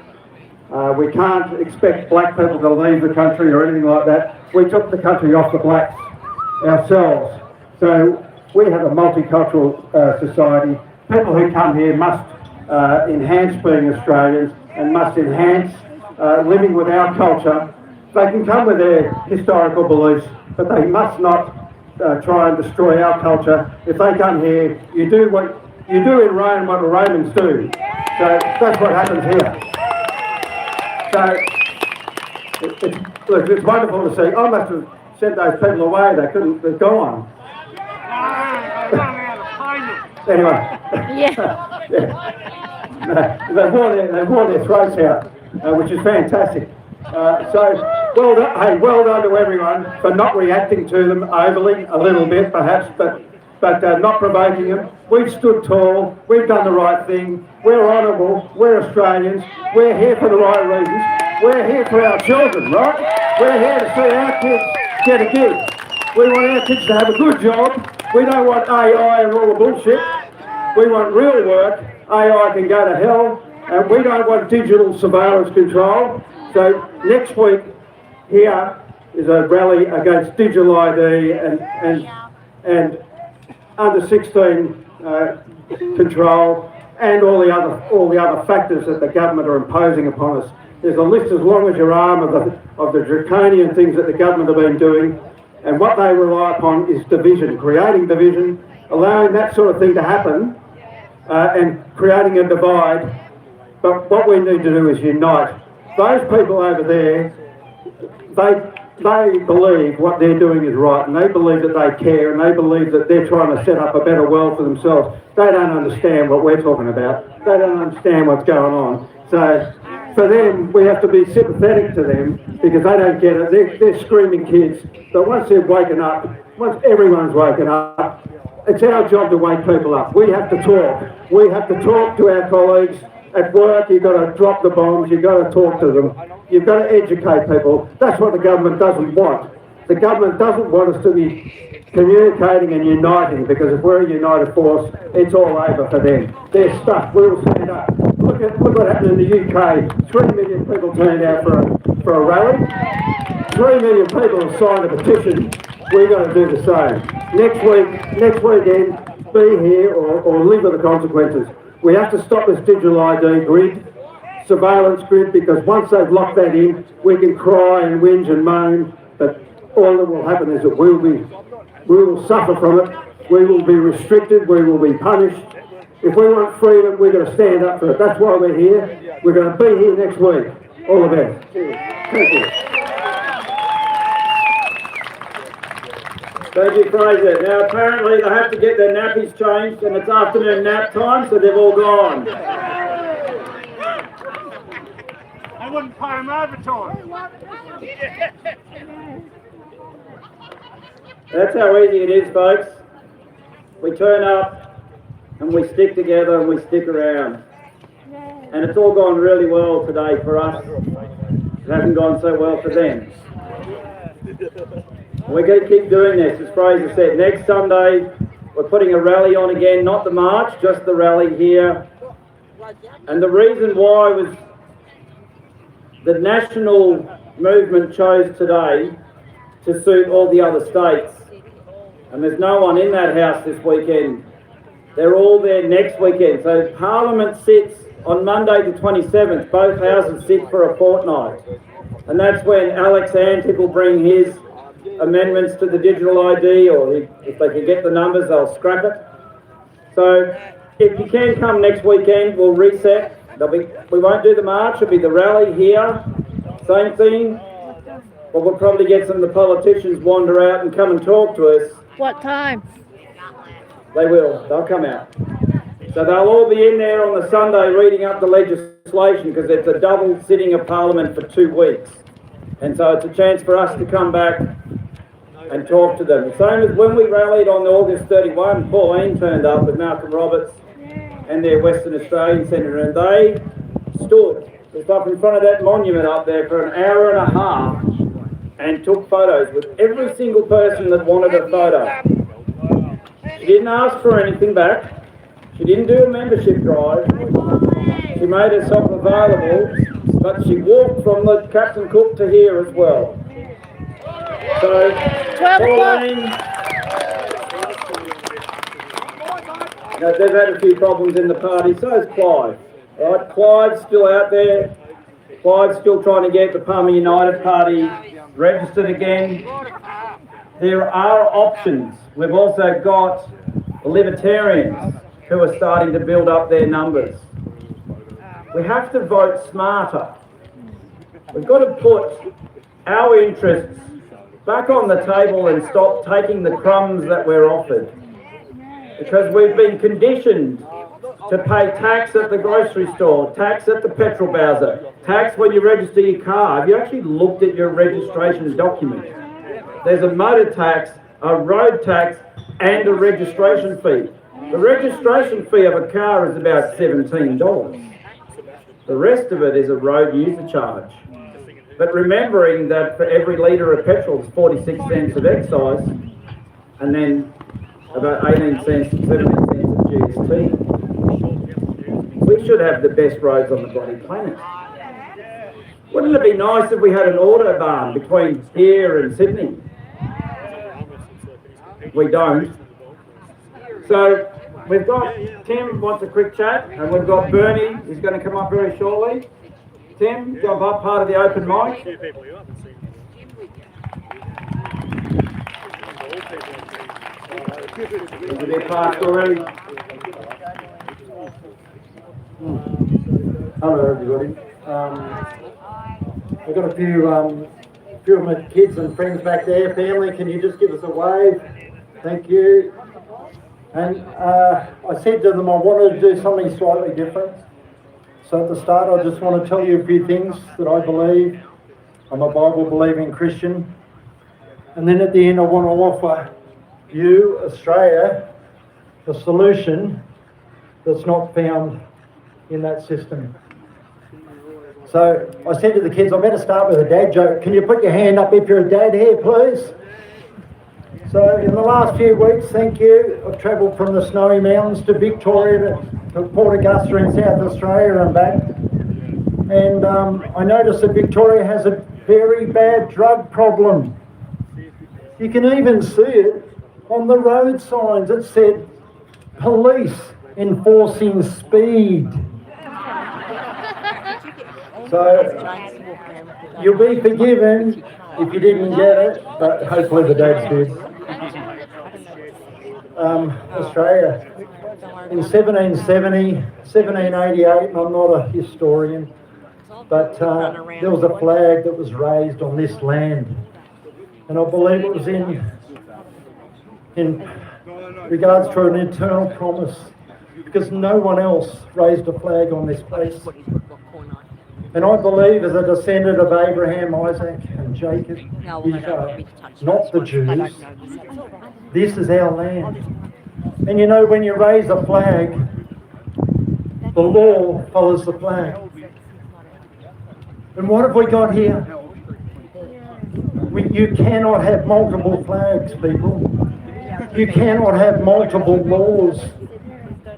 We can't expect black people to leave the country or anything like that. We took the country off the blacks ourselves. So we have a multicultural society. People who come here must enhance being Australians and must enhance living with our culture. They can come with their historical beliefs, but they must not try and destroy our culture. If they come here, you do in Rome what the Romans do. So that's what happens here. So it's wonderful to see. I must have sent those people away. They're gone. Anyway. Yeah. Yeah. They've worn their throats out, which is fantastic. So well done to everyone for not reacting to them overly, a little bit perhaps, but not provoking them. We've stood tall, we've done the right thing, we're honourable, we're Australians, we're here for the right reasons, we're here for our children, right? We're here to see our kids get a gig. We want our kids to have a good job. We don't want AI and all the bullshit. We want real work. AI can go to hell, and we don't want digital surveillance control. So next week here is a rally against digital ID and under 16 control and all the other factors that the government are imposing upon us. There's a list as long as your arm of the draconian things that the government have been doing, and what they rely upon is division, creating division, allowing that sort of thing to happen, and creating a divide. But what we need to do is unite. Those people over there, they believe what they're doing is right, and they believe that they care, and they believe that they're trying to set up a better world for themselves. They don't understand what we're talking about. They don't understand what's going on. So for them, we have to be sympathetic to them because they don't get it. They're screaming kids. But once they're waking up, once everyone's woken up, it's our job to wake people up. We have to talk. We have to talk to our colleagues. At work, you've got to drop the bombs, you've got to talk to them, you've got to educate people. That's what the government doesn't want. The government doesn't want us to be communicating and uniting, because if we're a united force, it's all over for them. They're stuck. We'll stand up. look what happened in the UK. 3 million people turned out for a rally. 3 million people have signed a petition. We're going to do the same. Next weekend, be here or live with the consequences. We have to stop this digital ID grid, surveillance grid, because once they've locked that in, we can cry and whinge and moan, but all that will happen is that we will suffer from it. We will be restricted. We will be punished. If we want freedom, we're going to stand up for it. That's why we're here. We're going to be here next week. All the best. Thank you. Thank you, Fraser. Now, apparently they have to get their nappies changed and it's afternoon nap time, so they've all gone. I wouldn't pay him overtime. That's how easy it is, folks. We turn up and we stick together and we stick around. And it's all gone really well today for us. It hasn't gone so well for them. We're going to keep doing this, as Fraser said. Next Sunday, we're putting a rally on again, not the march, just the rally here. And the reason why was the national movement chose today to suit all the other states. And there's no one in that house this weekend. They're all there next weekend. So Parliament sits on Monday the 27th. Both houses sit for a fortnight. And that's when Alex Antic will bring his amendments to the digital ID, or if they can get the numbers, they'll scrap it. So if you can come next weekend, we'll reset. We won't do the march, it'll be the rally here. Same thing. But we'll probably get some of the politicians wander out and come and talk to us. What time? They will. They'll come out. So they'll all be in there on the Sunday reading up the legislation, because it's a double sitting of Parliament for 2 weeks. And so it's a chance for us to come back and talk to them. The same as when we rallied on August 31, Pauline turned up with Malcolm Roberts and their Western Australian Senator, and they stood just up in front of that monument up there for an hour and a half and took photos with every single person that wanted a photo. She didn't ask for anything back. She didn't do a membership drive. She made herself available, but she walked from the Captain Cook to here as well. So, Pauline, they've had a few problems in the party, so has Clive. Right? Clive's still out there. Clive's still trying to get the Palmer United Party registered again. There are options. We've also got the Libertarians who are starting to build up their numbers. We have to vote smarter. We've got to put our interests back on the table and stop taking the crumbs that we're offered. Because we've been conditioned to pay tax at the grocery store, tax at the petrol bowser, tax when you register your car. Have you actually looked at your registration document? There's a motor tax, a road tax, and a registration fee. The registration fee of a car is about $17. The rest of it is a road user charge. But remembering that for every litre of petrol is 46 cents of excise, and then about 18 cents, 17 cents of GST. We should have the best roads on the bloody planet. Wouldn't it be nice if we had an autobahn between here and Sydney? We don't. So we've got Tim wants a quick chat, and we've got Bernie who's going to come up very shortly. Tim, jump up, part of the open mic. Is it a passed already? Hello everybody. I've got a few of my kids and friends back there. Family, can you just give us a wave? Thank you. And I said to them I wanted to do something slightly different. So at the start I just want to tell you a few things that I believe. I'm a Bible-believing Christian. And then at the end I want to offer you, Australia, a solution that's not found in that system. So I said to the kids, I better start with a dad joke. Can you put your hand up if you're a dad here, please? So in the last few weeks, thank you, I've travelled from the snowy mountains to Victoria to to Port Augusta in South Australia and back. And I noticed that Victoria has a very bad drug problem. You can even see it on the road signs. It said, police enforcing speed. So you'll be forgiven if you didn't get it, but hopefully the dads did. Australia, in 1770, 1788, and I'm not a historian, but there was a flag that was raised on this land. And I believe it was in regards to an eternal promise, because no one else raised a flag on this place. And I believe, as a descendant of Abraham, Isaac and Jacob, not the Jews, this is our land. And you know, when you raise a flag, the law follows the flag. And what have we got here? You cannot have multiple flags, people. You cannot have multiple laws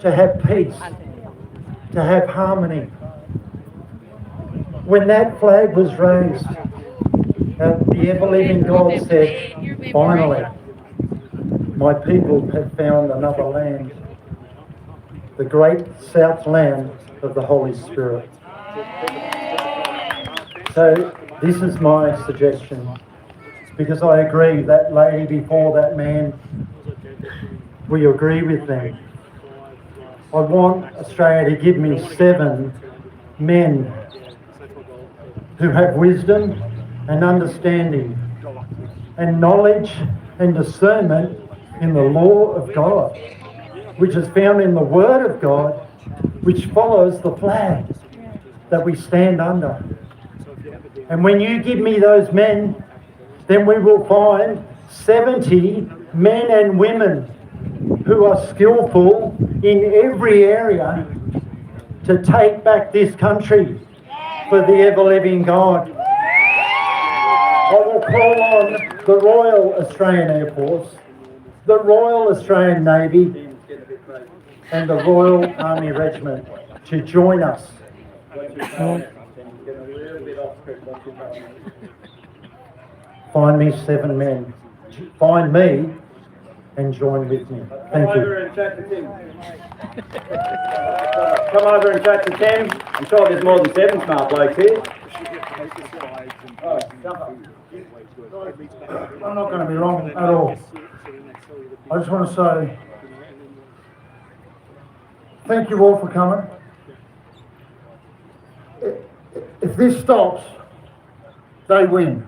to have peace, to have harmony. When that flag was raised, the ever-living God said, finally, my people have found another land, the great south land of the Holy Spirit. So this is my suggestion, because I agree, that lady before that man, we agree with them. I want Australia to give me 7 men who have wisdom and understanding and knowledge and discernment in the law of God, which is found in the Word of God, which follows the flag that we stand under. And when you give me those men, then we will find 70 men and women who are skillful in every area to take back this country for the ever-living God. I will call on the Royal Australian Air Force, the Royal Australian Navy, and the Royal Army Regiment to join us. Find me 7 men. Find me and join with me. Thank you. Come over and chat to Tim. I'm sure there's more than 7 smart blokes here. I'm not going to be long at all. I just want to say thank you all for coming. If this stops, they win.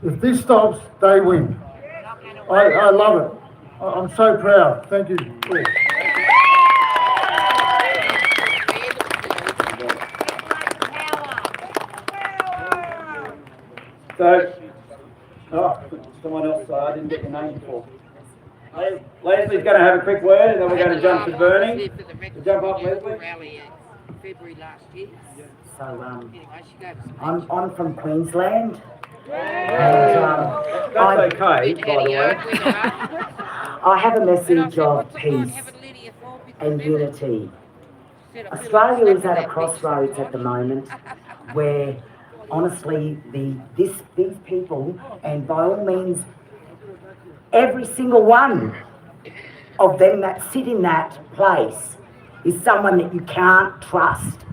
If this stops, they win. I love it. I'm so proud. Thank you all. So, someone else, I didn't get your name before. Leslie's going to have a quick word, and then we're going to jump to Bernie. Jump up, Leslie. February last year. So Anyway, she gave us a I'm from Queensland. That's okay, by the way. I have a message of peace and unity. Australia is at a crossroads at the moment where honestly these people, and by all means every single one of them that sit in that place, is someone that you can't trust.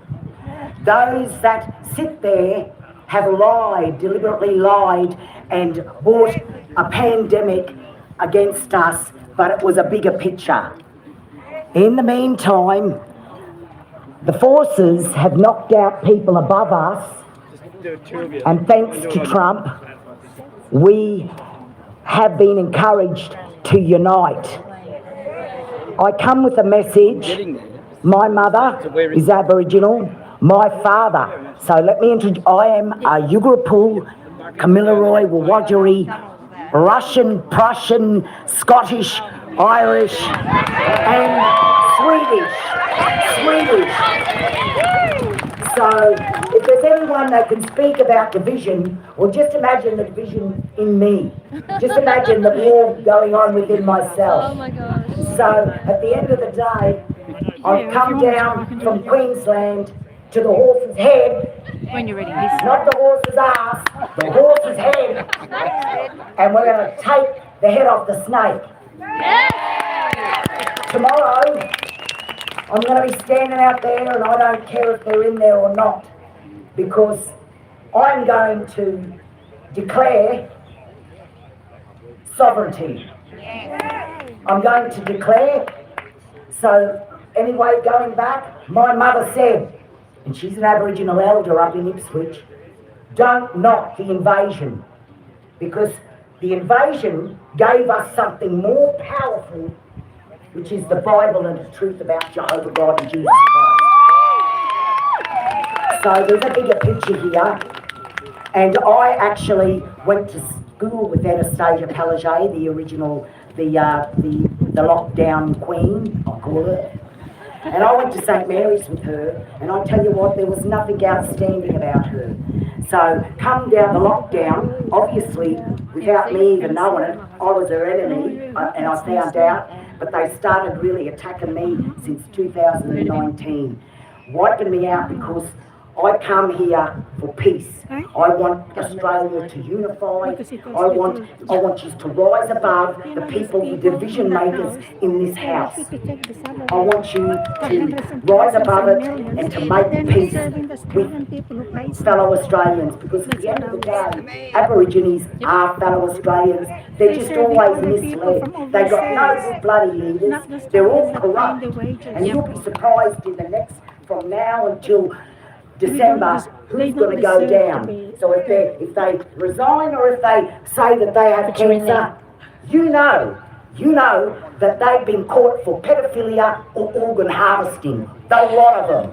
Those that sit there have lied, deliberately lied, and brought a pandemic against us, but it was a bigger picture. In the meantime, the forces have knocked out people above us, and thanks to Trump, we have been encouraged to unite. I come with a message. My mother is Aboriginal, my father. So let me introduce, I am a Yuggurapul, Kamilaroi, Wiradjuri, Russian, Prussian, Scottish, Irish, and Swedish. So if there's anyone that can speak about division, well, just imagine the division in me. Just imagine the war going on within myself. Oh my gosh. So at the end of the day, I've come down from Queensland to the horse's head, When you're ready, not the horse's ass, the horse's head, and we're going to take the head off the snake. Tomorrow, I'm going to be standing out there, and I don't care if they're in there or not, because I'm going to declare sovereignty. I'm going to declare. So anyway, going back, my mother said, and she's an Aboriginal elder up in Ipswich, don't knock the invasion, because the invasion gave us something more powerful, which is the Bible and the truth about Jehovah God and Jesus Christ. So there's a bigger picture here, and I actually went to school with Anastasia Palaszczuk, the original, the lockdown queen, I call her. And I went to St Mary's with her, and I tell you what, there was nothing outstanding about her. So come down the lockdown, obviously, without me even knowing it, I was her enemy, and I found out, but they started really attacking me since 2019, wiping me out because I come here for peace. I want Australia to unify. I want you to rise above the people, the division makers in this house. I want you to rise above it and to make peace with fellow Australians, because at the end of the day, Aborigines are fellow Australians. They're just always misled. They've got no good bloody leaders. They're all corrupt. And you'll be surprised in the next, from now until December, who's going to go down. So if they resign or if they say that they have cancer, you know that they've been caught for pedophilia or organ harvesting. The lot of them.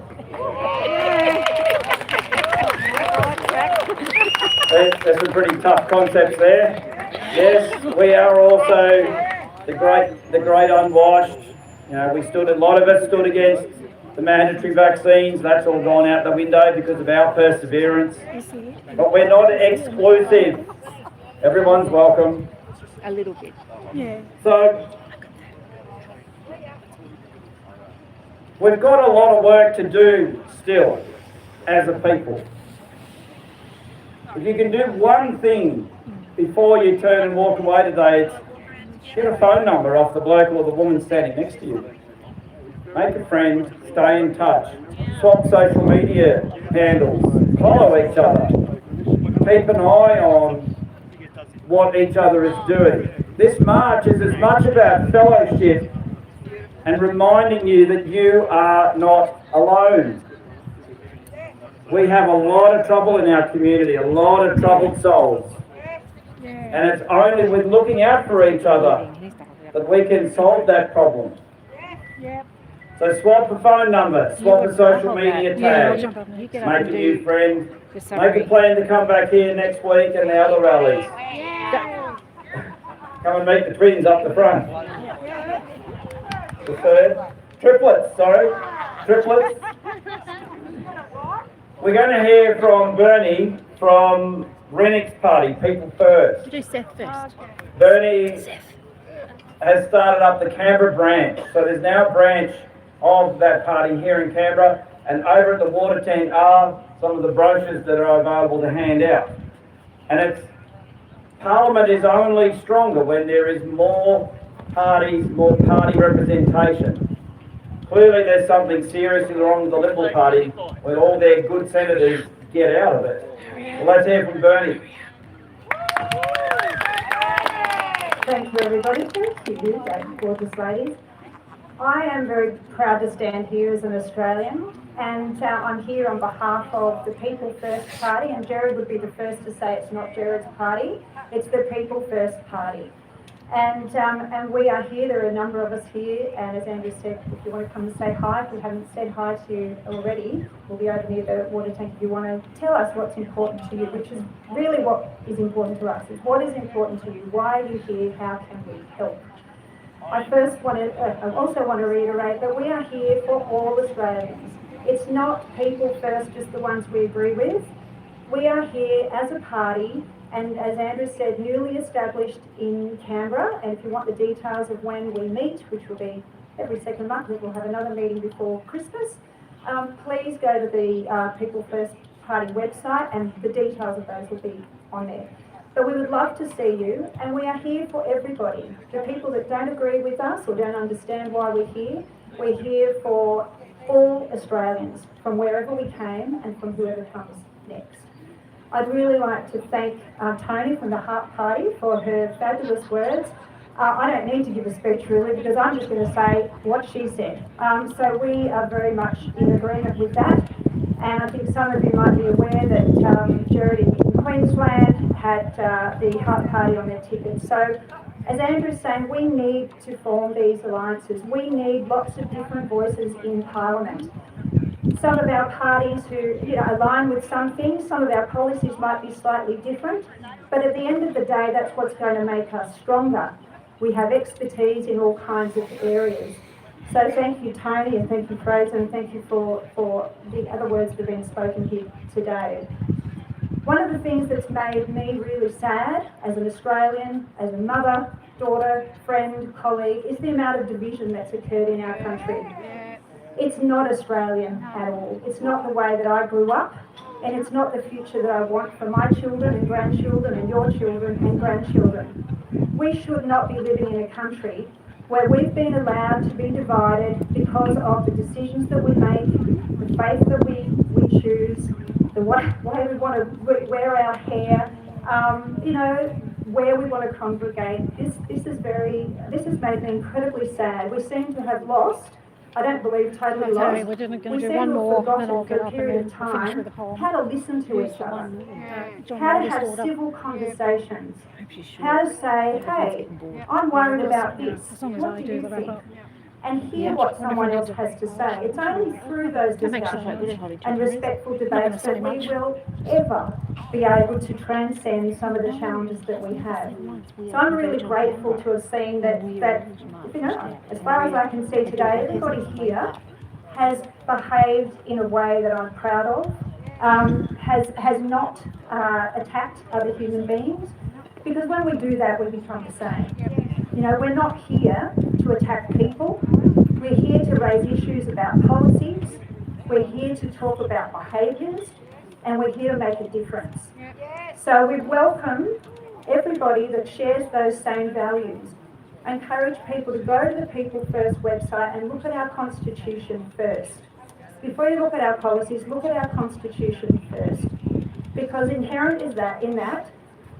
There's some pretty tough concepts there. Yes, we are also the great unwashed. You know, a lot of us stood against the mandatory vaccines. That's all gone out the window because of our perseverance. But we're not exclusive. Everyone's welcome. a little bit. Yeah. So we've got a lot of work to do still as a people. If you can do one thing before you turn and walk away today, it's get a phone number off the bloke or the woman standing next to you. Make a friend, stay in touch, swap social media handles, follow each other, keep an eye on what each other is doing. This march is as much about fellowship and reminding you that you are not alone. We have a lot of trouble in our community, a lot of troubled souls. And it's only with looking out for each other that we can solve that problem. So swap a phone number, swap a social media tag, make a new friend, make a plan to come back here next week and the other rallies. Come and meet the twins up the front. The third, triplets. We're going to hear from Bernie from Rennick's party, People First. Do Seth first. Bernie has started up the Canberra branch. So there's now a branch of that party here in Canberra, and over at the water tank are some of the brochures that are available to hand out. And it's Parliament is only stronger when there is more parties, more party representation. Clearly there's something seriously wrong with the Liberal Party when all their good senators get out of it. Well, let's hear from Bernie. Thank you, everybody. Thank you, gorgeous ladies. I am very proud to stand here as an Australian, and I'm here on behalf of the People First Party, and Jared would be the first to say it's not Jared's party, it's the People First Party. And we are here, there are a number of us here, and as Andrew said, if you want to come and say hi, if we haven't said hi to you already, we'll be over near the water tank if you want to tell us what's important to you, which is really what is important to us, is what is important to you, why are you here, how can we help? I also want to reiterate that we are here for all Australians. It's not people first, just the ones we agree with. We are here as a party and as Andrew said, newly established in Canberra. And if you want the details of when we meet, which will be every second month, we'll have another meeting before Christmas, please go to the People First Party website and the details of those will be on there. But we would love to see you, and we are here for everybody. The people that don't agree with us or don't understand why we're here for all Australians, from wherever we came and from whoever comes next. I'd really like to thank Tony from the Heart Party for her fabulous words. I don't need to give a speech really, because I'm just going to say what she said. So we are very much in agreement with that. And I think some of you might be aware that Jared in Queensland had the Heart Party on their ticket. So as Andrew's saying, we need to form these alliances. We need lots of different voices in Parliament. Some of our parties who align with some things, some of our policies might be slightly different, but at the end of the day, that's what's going to make us stronger. We have expertise in all kinds of areas. So thank you, Tony, and thank you, Fraser, and thank you for the other words that have been spoken here today. One of the things that's made me really sad as an Australian, as a mother, daughter, friend, colleague, is the amount of division that's occurred in our country. It's not Australian at all. It's not the way that I grew up, and it's not the future that I want for my children and grandchildren and your children and grandchildren. We should not be living in a country where we've been allowed to be divided because of the decisions that we make, the faith that we choose, the way we want to wear our hair, where we want to congregate. This has made me incredibly sad. We seem to have lost, I don't believe totally lost, We're going to we do seem one to have more, forgotten and I'll for get a up period and of then finish time with the poem. how to listen to each other, John how to Ray's have daughter. civil conversations, how to say, hey, I'm worried about this, As long as what I do do you the wrap think? up. And hear what someone else has to say. It's only through those discussions and respectful debates that we will ever be able to transcend some of the challenges that we have. So I'm really grateful to have seen that as far as I can see today, everybody here has behaved in a way that I'm proud of, has not attacked other human beings, because when we do that, we become the same. We're not here to attack people. We're here to raise issues about policies. We're here to talk about behaviours, and we're here to make a difference. So we welcome everybody that shares those same values. I encourage people to go to the People First website and look at our Constitution first. Before you look at our policies, look at our Constitution first. Because inherent in that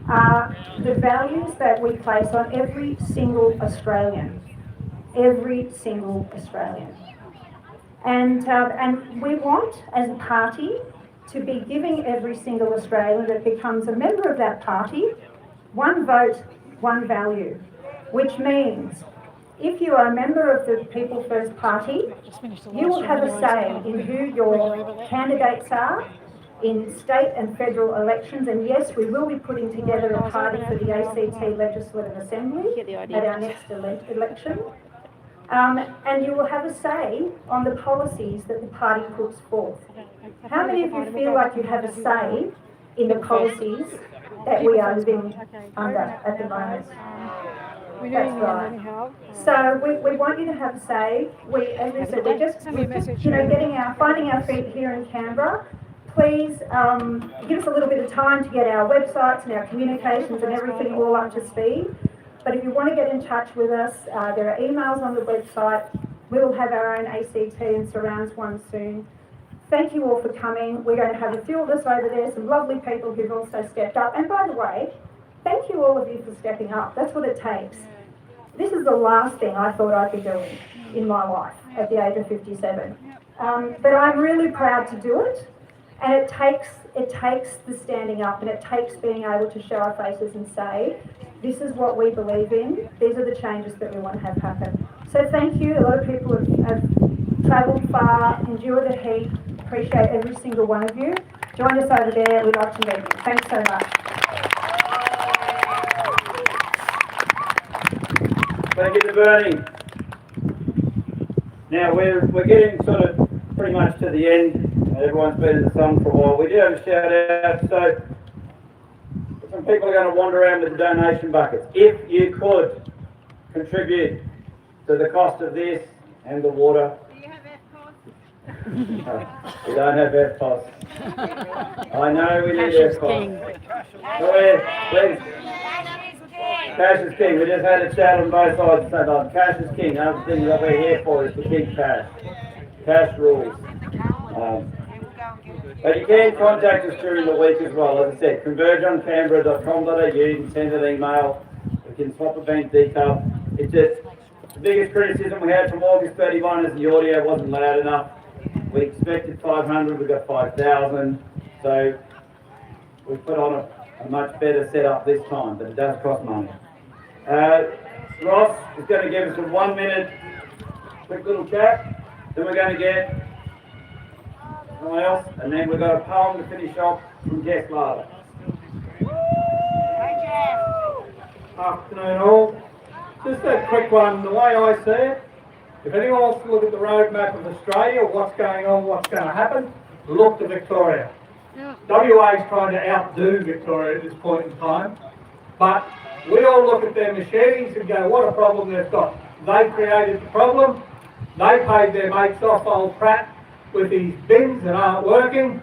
are the values that we place on every single Australian. Every single Australian. And we want, as a party, to be giving every single Australian that becomes a member of that party one vote, one value, which means if you are a member of the People First Party, you will have a say in who your candidates are in state and federal elections. And yes, we will be putting together a party for the ACT Legislative Assembly at our next election. And you will have a say on the policies that the party puts forth. How many of you feel like you have a say in the policies that we are living under at the moment? That's right. So we want you to have a say. As we said, we're just finding our feet here in Canberra. Please give us a little bit of time to get our websites and our communications and everything all up to speed. But if you want to get in touch with us, there are emails on the website. We will have our own ACT and Surrounds one soon. Thank you all for coming. We're going to have a few of us over there, some lovely people who've also stepped up. And by the way, thank you all of you for stepping up. That's what it takes. This is the last thing I thought I'd be doing in my life at the age of 57. But I'm really proud to do it. And it takes the standing up, and it takes being able to show our faces and say, this is what we believe in, these are the changes that we want to have happen. So thank you. A lot of people have travelled far, endured the heat. Appreciate every single one of you. Join us over there. We'd love to meet you. Thanks so much. Thank you to Bernie. Now we're getting sort of pretty much to the end. Everyone's been in the song for a while. We do have a shout out, so some people are going to wander around with the donation buckets. If you could contribute to the cost of this and the water. Do you have No, we don't have FPOS. I know we need FPOS. Please. Cash is king. We just had a chat on both sides. So cash is king. Another thing that we're here for is to keep cash. Cash rules. But you can contact us during the week as well. As I said, convergeoncanberra.com.au. You can send an email. We can swap event detail. It's just the biggest criticism we had from August 31 is the audio wasn't loud enough. We expected 500, we got 5,000. So we put on a much better setup this time, but it does cost money. Ross is going to give us a 1 minute quick little chat. Then we're going to get someone else, and then we've got a poem to finish off from Jeff Lara. Afternoon all. Just a quick one. The way I see it, if anyone wants to look at the roadmap of Australia, what's going on, what's going to happen, look to Victoria. WA is trying to outdo Victoria at this point in time, but we all look at their machetes and go, what a problem they've got. They created the problem. They paid their mates off, old Pratt, with these bins that aren't working,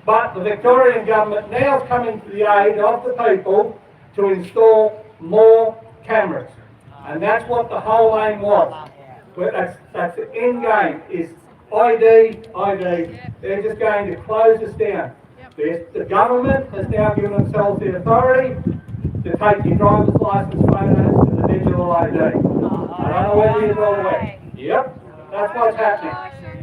but the Victorian government now is coming to the aid of the people to install more cameras. And that's what the whole aim was. That's the end game, is ID. They're just going to close us down. The government has now given themselves the authority to take your driver's licence photos to the digital ID. I don't know whether you're all aware. Yep, that's what's happening.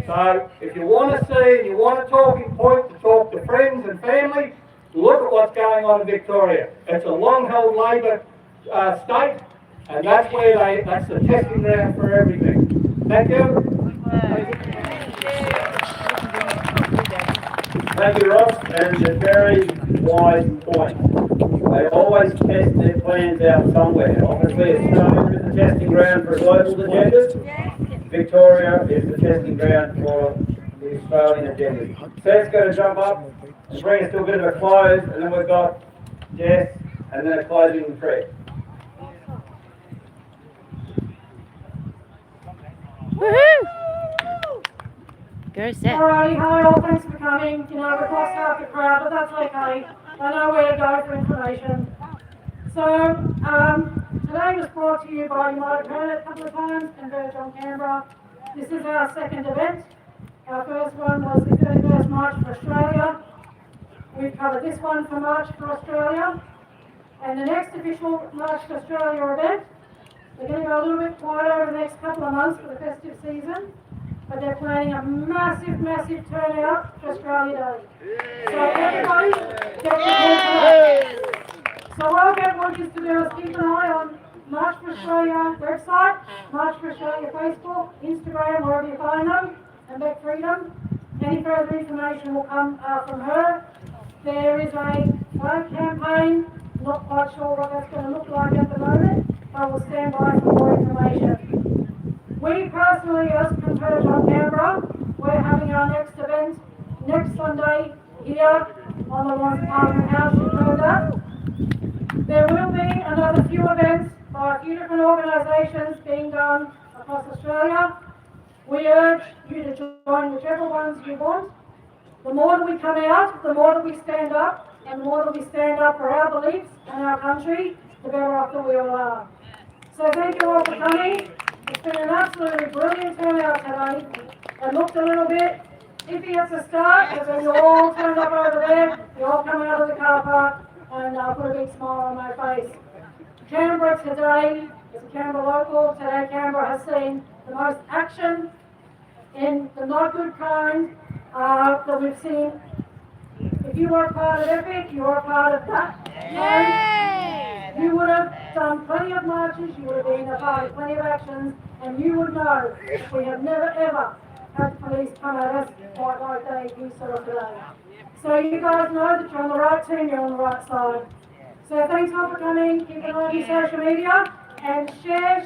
So if you want to see and you want a talking point to talk to friends and family, look at what's going on in Victoria. It's a long-held Labor state, and that's the testing ground for everything. Thank you. Thank you, Ross, and a very wise point. They always test their plans out somewhere. Obviously, Australia is the testing ground for global agendas. Victoria is the testing ground for the Australian agenda. Seth's going to jump up and bring us to a bit of a close, and then we've got Jess, and then a closing thread. Woohoo! Go Seth. Alrighty, hi all, thanks for coming. You know, we've lost half the crowd, but that's okay. I know where to go for information. So, today was brought to you by, you might have heard it a couple of times, Converge on Canberra. This is our second event. Our first one was the 31st March for Australia. We've covered this one for March for Australia. And the next official March for Australia event, they're going to go a little bit quiet over the next couple of months for the festive season. But they're planning a massive turnout for Australia Day. So everybody, get your hands up. So what I'll get want you to do is keep an eye on March for Australia website, March for Australia Facebook, Instagram, wherever you find them, and Beck Freedom. Any further information will come from her. There is a flag campaign, not quite sure what that's going to look like at the moment. I will stand by for more information. We personally, as Converge on Canberra, we're having our next event next Sunday here on the Lawrence Parliament House. You've heard that. There will be another few events by a few different organisations being done across Australia. We urge you to join whichever ones you want. The more that we come out, the more that we stand up, and the more that we stand up for our beliefs and our country, the better off that we all are. So thank you all for coming. It's been an absolutely brilliant turnout today. It looked a little bit iffy at the start, but then you all turned up over there, you all come out of the car park, and put a big smile on my face. Canberra today is a Canberra local. Today Canberra has seen the most action in the not good kind that we've seen. If you were part of EPIC, you were part of that. Yay! You would have done plenty of marches, you would have been a part of plenty of actions, and you would know we have never ever had police come at us quite like they saw today. So you guys know that you're on the right team, you're on the right side. So thanks all for coming, keep an eye on your social media, and share.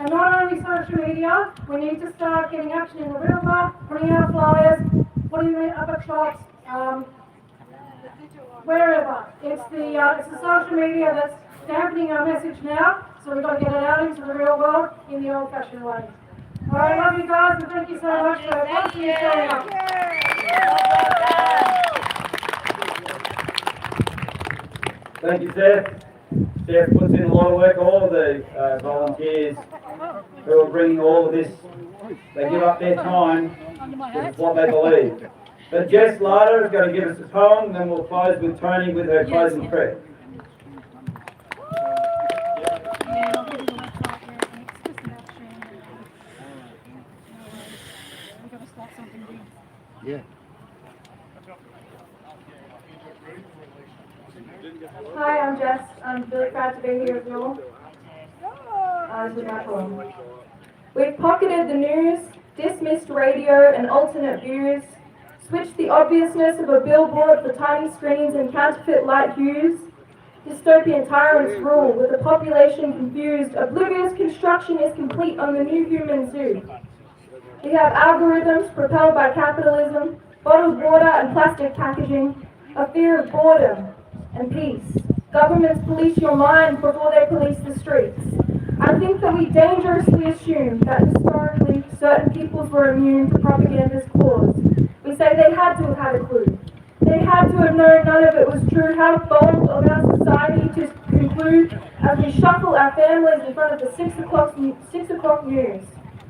And not only social media, we need to start getting action in the river, putting out flyers, putting them up at shops. wherever. It's the social media that's dampening our message now, so we've got to get it out into the real world in the old-fashioned way. All right, love you guys, and thank you so much for constantly showing up. Thank you, Steph. Steph puts in a lot of work. All of the volunteers who are bringing all of this, they give up their time because it's what they believe. But Jess Larder is going to give us a poem, then we'll close with Tony with her closing prayer. Yeah. Hi, I'm Jess. I'm really proud to be here with you all. This is my poem. We've pocketed the news, dismissed radio and alternate views, switched the obviousness of a billboard for tiny screens and counterfeit light hues. Dystopian tyrants rule with the population confused. Oblivious construction is complete on the new human zoo. We have algorithms propelled by capitalism, bottled water and plastic packaging, a fear of boredom and peace. Governments police your mind before they police the streets. I think that we dangerously assume that historically certain peoples were immune to propaganda's claws. We say they had to have had a clue. They had to have known none of it was true. How bold of our society to conclude as we shuffle our families in front of the 6 o'clock news.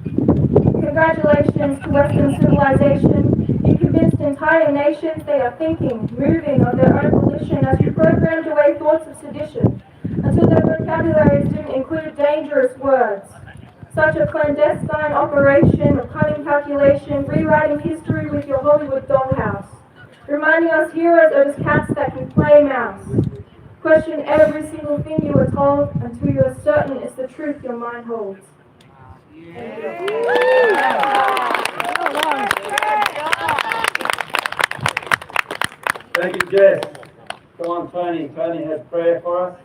Congratulations to Western civilization. You convinced entire nations they are thinking, moving on their own volition as you programmed away thoughts of sedition until their vocabularies didn't include dangerous words. Such a clandestine operation of cunning calculation, rewriting history with your Hollywood dollhouse, reminding us heroes are just cats that can play mouse. Question every single thing you were told until you are certain it's the truth your mind holds. Thank you, Jess. Go on, Tony. Tony has prayer for us.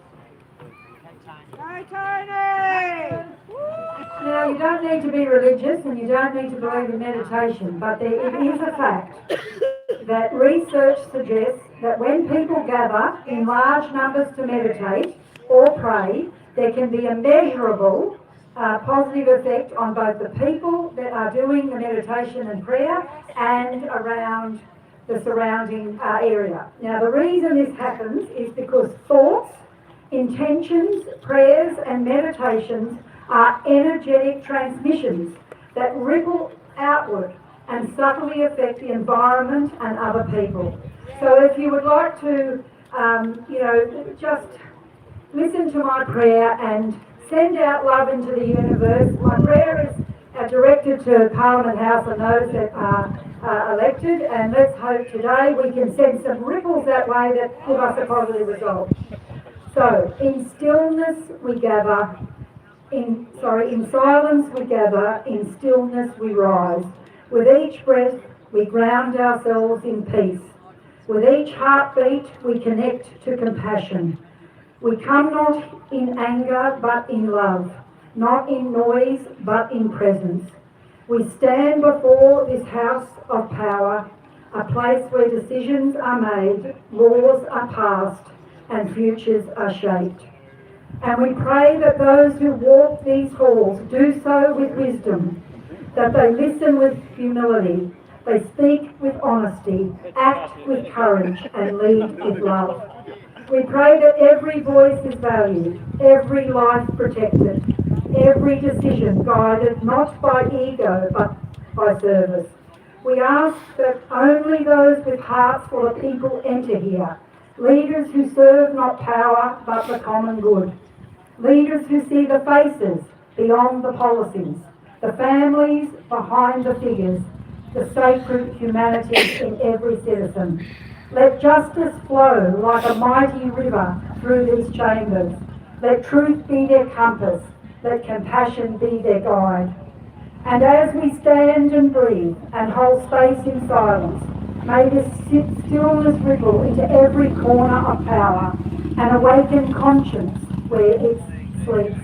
Hi, Tony! Now, you don't need to be religious and you don't need to believe in meditation, but it is a fact that research suggests that when people gather in large numbers to meditate or pray, there can be a measurable positive effect on both the people that are doing the meditation and prayer and around the surrounding area. Now, the reason this happens is because thoughts, intentions, prayers and meditations are energetic transmissions that ripple outward and subtly affect the environment and other people. So if you would like to, just listen to my prayer and send out love into the universe. My prayer is directed to Parliament House and those that are elected, and let's hope today we can send some ripples that way that give us a positive result. So, in stillness we gather, in silence we gather, in stillness we rise. With each breath we ground ourselves in peace. With each heartbeat we connect to compassion. We come not in anger but in love, not in noise but in presence. We stand before this house of power, a place where decisions are made, laws are passed, and futures are shaped. And we pray that those who walk these halls do so with wisdom, that they listen with humility, they speak with honesty, act with courage, and lead with love. We pray that every voice is valued, every life protected, every decision guided not by ego but by service. We ask that only those with hearts full of people enter here, leaders who serve not power but the common good, leaders who see the faces beyond the policies, the families behind the figures, the sacred humanity in every citizen. Let justice flow like a mighty river through these chambers. Let truth be their compass. Let compassion be their guide. And as we stand and breathe and hold space in silence, may this stillness ripple into every corner of power and awaken conscience where it sleeps.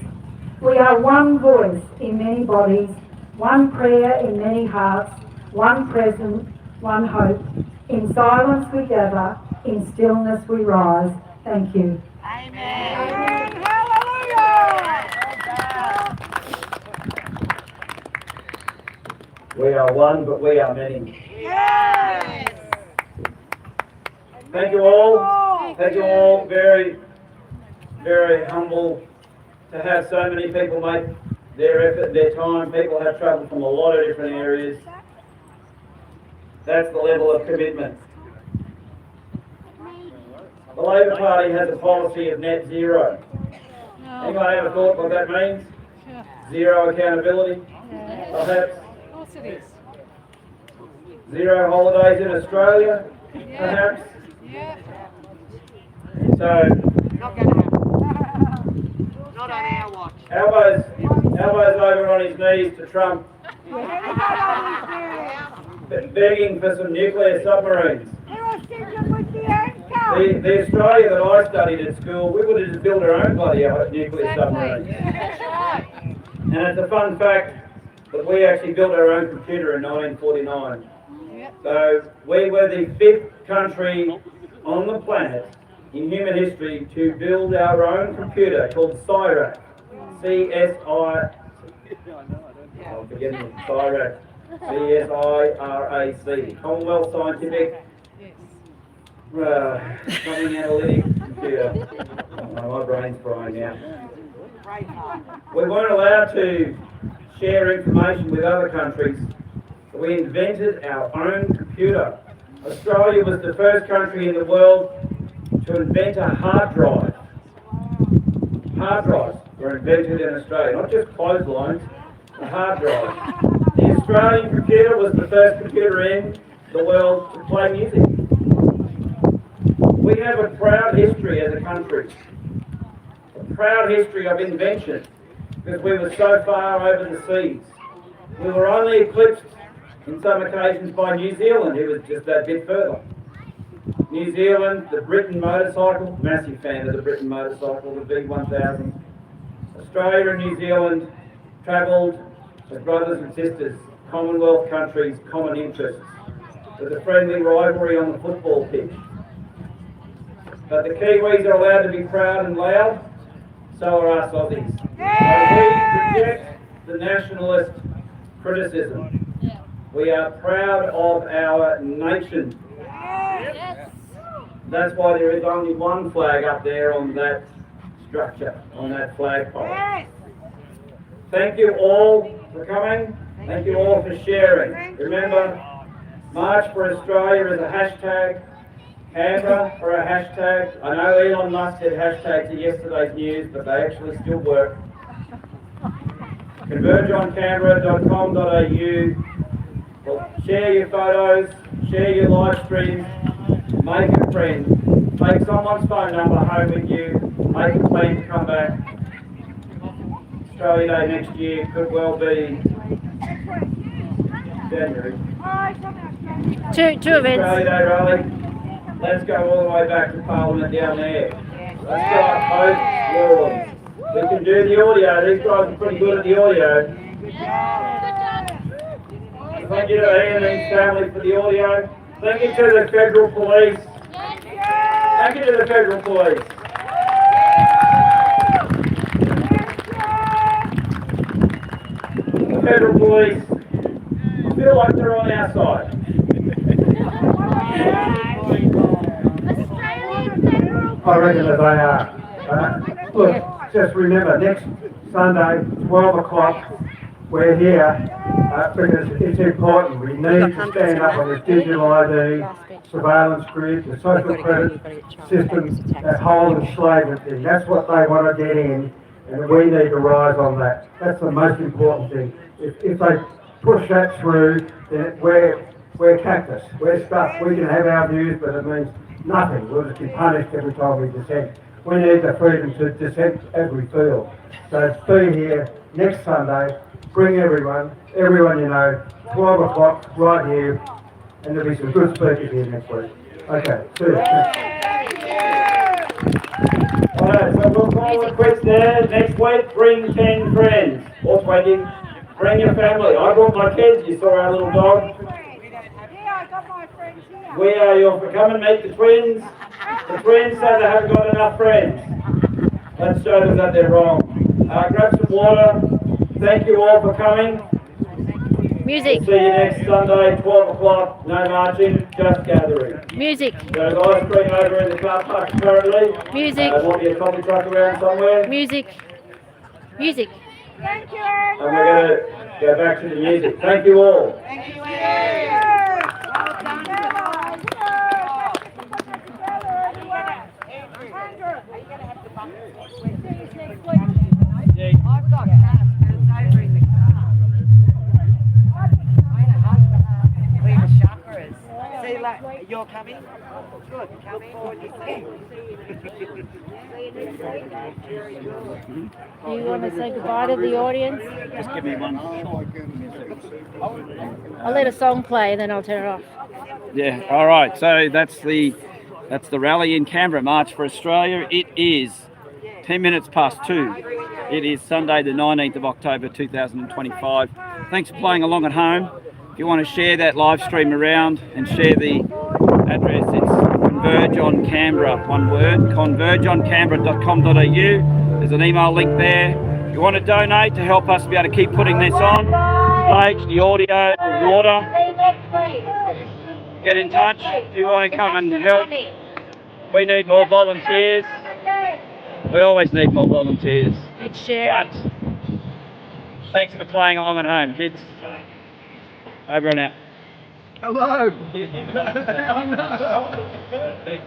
We are one voice in many bodies, one prayer in many hearts, one present, one hope. In silence we gather, In stillness we rise. Thank you. Amen. Hallelujah. We are one, but we are many. Yes. Thank you all. Thank you all. Very, very humble to have so many people make their effort, their time. People have travelled from a lot of different areas. That's the level of commitment. The Labor Party has a policy of net zero. Anyone ever thought what that means? Zero accountability? Perhaps? Of course it is. Zero holidays in Australia? Perhaps? Yeah. So, Not going to happen. Not on our watch. elbows over on his knees to Trump, begging for some nuclear submarines. The Australia that I studied at school, we would have just built our own bloody nuclear submarines. And it's a fun fact that we actually built our own computer in 1949. So we were the 5th country on the planet in human history to build our own computer called CIRAC. C-S-I... I'm forgetting it. CIRAC. C-S-I-R-A-C. Commonwealth Scientific... something analytic computer. Oh, my brain's frying now. We weren't allowed to share information with other countries. We invented our own computer. Australia was the first country in the world to invent a hard drive. Hard drives were invented in Australia, not just clotheslines, a hard drive. The Australian computer was the first computer in the world to play music. We have a proud history as a country, a proud history of invention, because we were so far over the seas. We were only eclipsed in some occasions by New Zealand, who was just that bit further. New Zealand, the Britain motorcycle, massive fan of the Britain motorcycle, the V1000. Australia and New Zealand travelled as brothers and sisters, Commonwealth countries, common interests, with a friendly rivalry on the football pitch. But the Kiwis are allowed to be proud and loud, so are us Aussies. So we reject the nationalist criticism. We are proud of our nation. That's why there is only one flag up there on that structure, on that flagpole. Thank you all for coming. Thank you all for sharing. Remember, March for Australia is a hashtag. Canberra for a hashtag. I know Elon Musk had hashtags in yesterday's news, but they actually still work. convergeoncanberra.com.au. Well, share your photos, share your live streams, make a friend, take someone's phone number home with you, make a plan to come back. Australia Day next year could well be January. Two events. Australia Day rally. Let's go all the way back to Parliament down there. Let's go up both walls. We can do the audio. These guys are pretty good at the audio. Thank you to Ian and his family for the audio. Thank you to the Federal Police. Thank you to the Federal Police. The Federal Police, I feel like they're on our side. I reckon that they are. Look, just remember, next Sunday, 12 o'clock, we're here because it's important. We need to stand up on this digital ID, surveillance grid, the social credit system, that whole enslavement thing. That's what they want to get in, and we need to rise on that. That's the most important thing. If they push that through, then we're cactus. We're stuck. We can have our views, but it means nothing. We'll just be punished every time we dissent. We need the freedom to dissent as we feel. So be here next Sunday. Bring everyone you know, 12 o'clock right here, and there'll be some good speakers here next week. Okay, see you. Alright, so we'll call it quits there. Next week, bring 10 friends. Or 20. Bring your family. I brought my kids. You saw our little dog. Yeah, I got my friends here. We are your, come and meet the twins. The Twins say they haven't got enough friends. Let's show them that they're wrong. Grab some water. Thank you all for coming. Music. We'll see you next Sunday, 12 o'clock. No marching, just gathering. Music. There's ice cream over in the car park currently. Music. There might be a coffee truck around somewhere. Music. Music. Thank you, And we're going to go back to the music. Thank you all. Thank you, Andrew. Well done. I've got gas, but it's over in the car. We were chakras. See, like, you're coming? Good, come forward, you see. You want to say goodbye to the audience? Just give me one. I'll let a song play, then I'll turn it off. Yeah, all right. So that's the rally in Canberra, March for Australia. It is 10 minutes past 2. It is Sunday the 19th of October 2025. Thanks for playing along at home. If you want to share that live stream around and share the address, it's Converge on Canberra, one word, convergeoncanberra.com.au. There's an email link there. If you want to donate to help us be able to keep putting this on, stage, the audio, the water, get in touch if you want to come and help. We need more volunteers. We always need more volunteers. Let's share. But thanks for playing along at home, kids. Over and out. Hello. Oh, no.